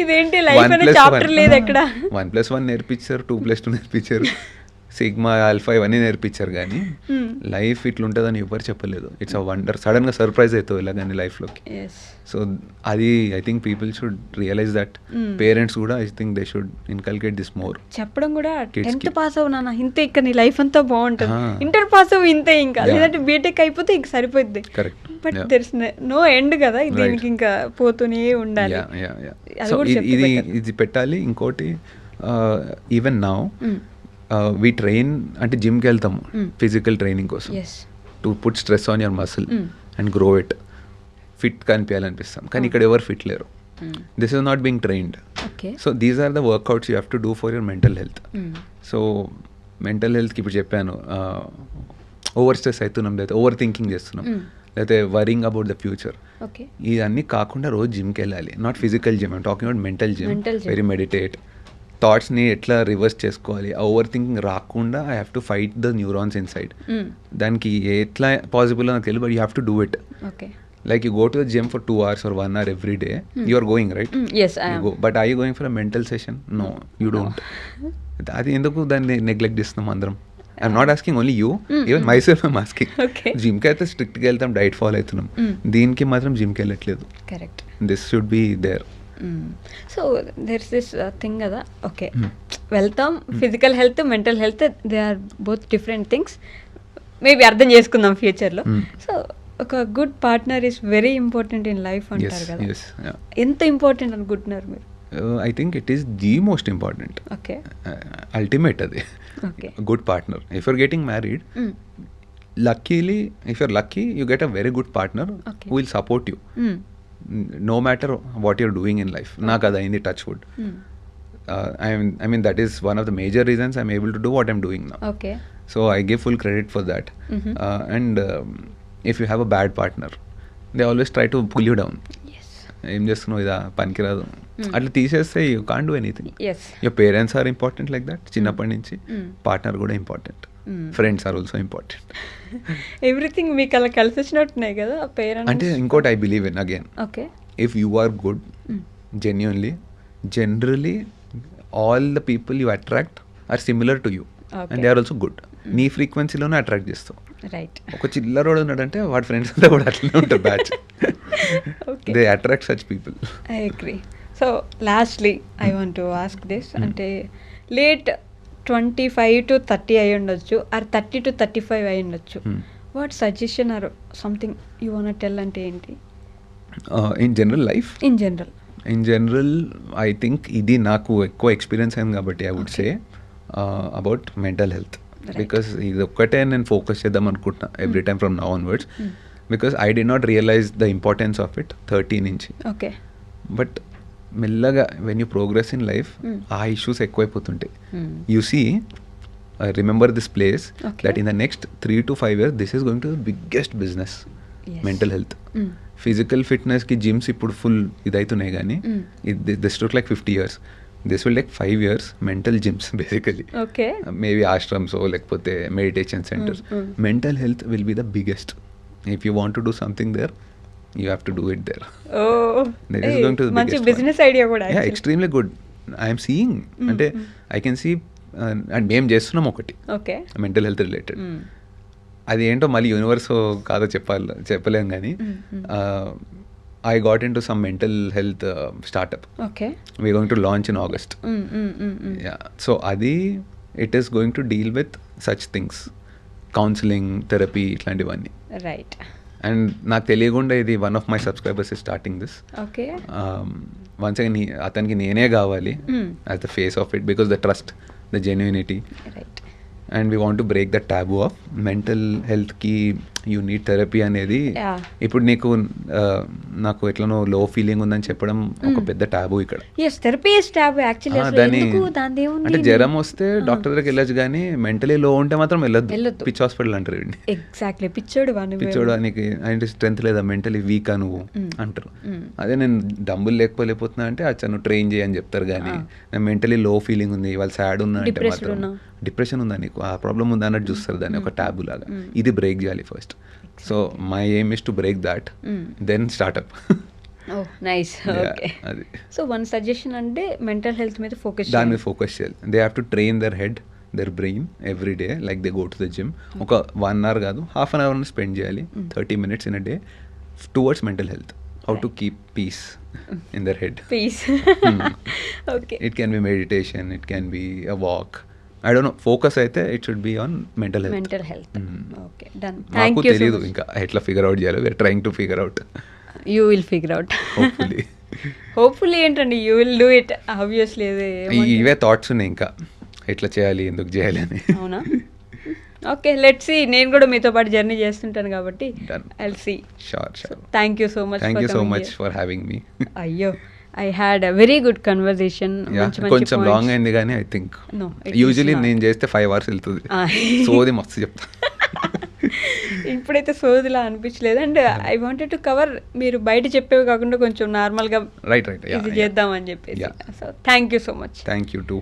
ఇదేంటి లైఫ్ అనే చాప్టర్ లేదు ఎక్కడ. 1+1 నేర్పించారు, 2+2 నేర్పించారు, సిగ్మా ఆల్ఫా ఇవన్నీ నేర్పించారు, కానీ లైఫ్ ఇట్లుంటుందని ఎవరు చెప్పలేదు. It's a wonder. సడన్గా సర్ప్రైజ్ అవుతావు ఇలా కానీ లైఫ్లోకి. సో అది I think people should realise that. Parents కూడా I think they should inculcate this more. చెప్పడం కూడా 10th పాస్ అవ్వు నాన్న ఇంతే, ఇంకా నీ లైఫ్ అంతా బాగుంటుంది. ఇంటర్ పాస్ అవ్వు ఇంతే, ఇంకా లేదంటే బీటెక్ అయిపోతే ఇంక సరిపోద్ది. Correct. But there's no end కదా దీనికి, ఇంకా పోతూనే ఉండాలి. ఇది పెట్టాలి. ఇంకోటి ఈవెన్ నౌ వీ ట్రైన్ అంటే జిమ్కి వెళ్తాము ఫిజికల్ ట్రైనింగ్ కోసం, to put stress on your muscle and grow it. Fit కనిపించాలనిపిస్తాం, కానీ ఇక్కడ ఎవరు ఫిట్ లేరు. This is not being trained. So these are the workouts you have to do for your mental health. So mental హెల్త్కి ఇప్పుడు చెప్పాను, over stress అవుతున్నాం, లేదా ఓవర్ థింకింగ్ చేస్తున్నాం, లేకపోతే వరింగ్ అబౌట్ ద ఫ్యూచర్. ఇవన్నీ కాకుండా రోజు జిమ్కి వెళ్ళాలి. Not physical gym, I'm talking about mental gym. Very meditate. థాట్స్ని ఎట్లా రివర్స్ చేసుకోవాలి, ఆ ఓవర్ థింకింగ్ రాకుండా I have to fight the neurons inside. దానికి ఎట్లా పాసిబుల్ నాకు తెలియదు, but you have to do it. Like you go to the gym for 2 hours or 1 hour every day, you are going, right? Yes, I am. But are you going for a mental session? No, you don't. అది ఎందుకు దాన్ని neglect చేస్తున్నాం అందరం? I'm not asking only you, even my self I'm asking. జిమ్కి అయితే స్ట్రిక్ట్గా వెళ్తాం, diet follow అవుతున్నాం, దీనికి మాత్రం జిమ్కి వెళ్ళట్లేదు. Correct. This should be there. So there is this thing కదా, ఓకే వెళ్తాం, physical health mental health they are both different things. Maybe అర్థం చేసుకుందాం ఫ్యూచర్లో. సో ఒక good partner is very important in life అంటారు కదా, ఎంత ఇంపార్టెంట్ అనుకుంటున్నారు మీరు? I think it is the most important. Okay, ultimate అది. Good partner. If you're getting married, luckily if you're lucky you get a very good partner who will support you know matter what you're doing in life. నాకు అది అయింది, touch wood. I mean that is one of the major reasons I'm able to do what I'm doing now. Okay. So I give full credit for that. And if you have a bad partner, they always try to pull you down. Yes. ఏం చేస్తున్నావు, ఇదా పనికిరాదు అట్లా తీసేస్తే you can't do anything. Yes. Your parents are important like that. చిన్నప్పటి నుంచి partner కూడా important. Friends are also important. Everything మీకు అలా కలిసి వచ్చినట్టున్నాయి కదా పేరెంట్స్. అంటే ఇంకోటి I believe in again, okay, if you are good genuinely, generally all the people you attract are similar to you. And they are also good. నీ ఫ్రీక్వెన్సీలోనే attract చేస్తావు. Right. ఒక చిల్లరోడు ఉన్నాడంటే వాడి ఫ్రెండ్స్ అంతా కూడా అట్లనే ఉంటారు, batch. They attract such people. I agree. So lastly I want to ask this, అంటే లేట్ 25 to 30 అయి ఉండొచ్చు, ఆర్ 30 to 35 అయి ఉండొచ్చు. What suggestion or something you want tell అంటే ఏంటి? In general life, in general I think ఇది నాకు ఎక్కువ ఎక్స్పీరియన్స్ అయింది కాబట్టి I would say about mental health. Because ఇది ఒక్కటే నేను ఫోకస్ చేద్దాం అనుకుంటున్నా every time from now onwards, because I did not realise the importance of it 30 నుంచి. ఓకే. బట్ మెల్లగా when you progress in life ఆ ఇష్యూస్ ఎక్కువైపోతుంటాయి. You see, remember this place that in the next 3 to 5 years this is going to the biggest business, mental health. Physical ఫిట్నెస్కి gyms ఇప్పుడు full ఇదవుతున్నాయి, కానీ this took like 50 years. This will take 5 years mental gyms basically. Okay. Maybe ashrams లేకపోతే meditation centres. Mental health will be the biggest. If you want to do something there, you have to do it there. That is going to the మంచి business idea కూడా. Yeah, extremely good. I am seeing, అంటే I can see, and మేము చేస్తున్నాం ఒకటి mental health related. అది ఏంటో మళ్ళీ universe కాదో చెప్పలేం, కానీ I got into some mental health startup. Okay. We're going to launch in August. Yeah. So adi, it is going to deal with such things, counseling, therapy, ఇట్లాంటివన్నీ. Right. And నాకు తెలియకుండా ఇది one of my subscribers is starting this. Okay. Once again అతనికి నేనే కావాలి as the face of it, because the trust, the genuinity. Right. And we want to break the taboo of mental హెల్త్కి you need therapy అనేది. ఇప్పుడు నాకు ఎట్లనో లో feeling ఉందని చెప్పడం ఒక పెద్ద టాబూ ఇక్కడ. అంటే జ్వరం వస్తే డాక్టర్ దగ్గరికి వెళ్ళొచ్చు, కానీ మెంటలీ లో ఉంటే మాత్రం వెళ్ళొద్దు. పిచ్ హాస్పిటల్ అంటారు. పిచ్చోడు నీకు అంటే స్ట్రెంత్ లేదా, మెంటలీ వీక్ నువ్వు అంటారు. అదే నేను డంబుల్ లేకపోతున్నా అంటే అచ్చా నువ్వు ట్రైన్ చేయని చెప్తారు, కానీ నేను మెంటలీ లో ఫీలింగ్ ఉంది, వాళ్ళు సాడ్ ఉన్నా అంటే మాత్రం డిప్రెషన్ ఉందా నీకు, ఆ ప్రాబ్లం ఉందా అన్నట్టు చూస్తారు దాన్ని ఒక టాబు లాగా. ఇది బ్రేక్ చేయాలి first. First. So my aim is to break that, then startup. Oh nice. Okay, అది. సో వన్ సజెషన్ అంటే మెంటల్ హెల్త్ మీద దాని మీద ఫోకస్ చేయాలి. They have to train their head, their brain every day, like they go to the gym. ఒక 1 hour కాదు, ½ an hour spend చేయాలి, 30 minutes in a day towards mental health. How to keep peace in their head. Peace. Okay, it can be meditation, it can be a walk, I don't know. Focus అయితే it should be on mental health. Mental health. Okay, done. నాకు తెలియదు ఇంకా ఎట్లా figure out చేయాలి. We're trying to figure out. You will figure out. Hopefully. Hopefully ఏంటండి, you will do it obviously. ఇవే thoughts ఉన్నాయి ఇంకా, ఎట్లా చేయాలి, ఎందుకు చేయాలి అని. అవునా? Okay, let's see. నేను కూడా మీతో పాటు జర్నీ చేస్తుంటాను కాబట్టి I'll see. Sure. Thank you so much. Thank you so much for having me. అయ్యో, I had a very good conversation. కొంచెం లాంగ్ అయింది కానీ ఐ థింక్ యూజువలీ నేను చేస్తే 5 hours వెళ్తుంది. సోది మస్తు చెప్తా. ఇప్పుడైతే సోదిలా అనిపించలేదు. And I wanted to cover, మీరు బయట చెప్పేవి కాకుండా కొంచెం నార్మల్గా రైట్ ఇది చేద్దామని చెప్పేసి. So thank you so much. Thank you two.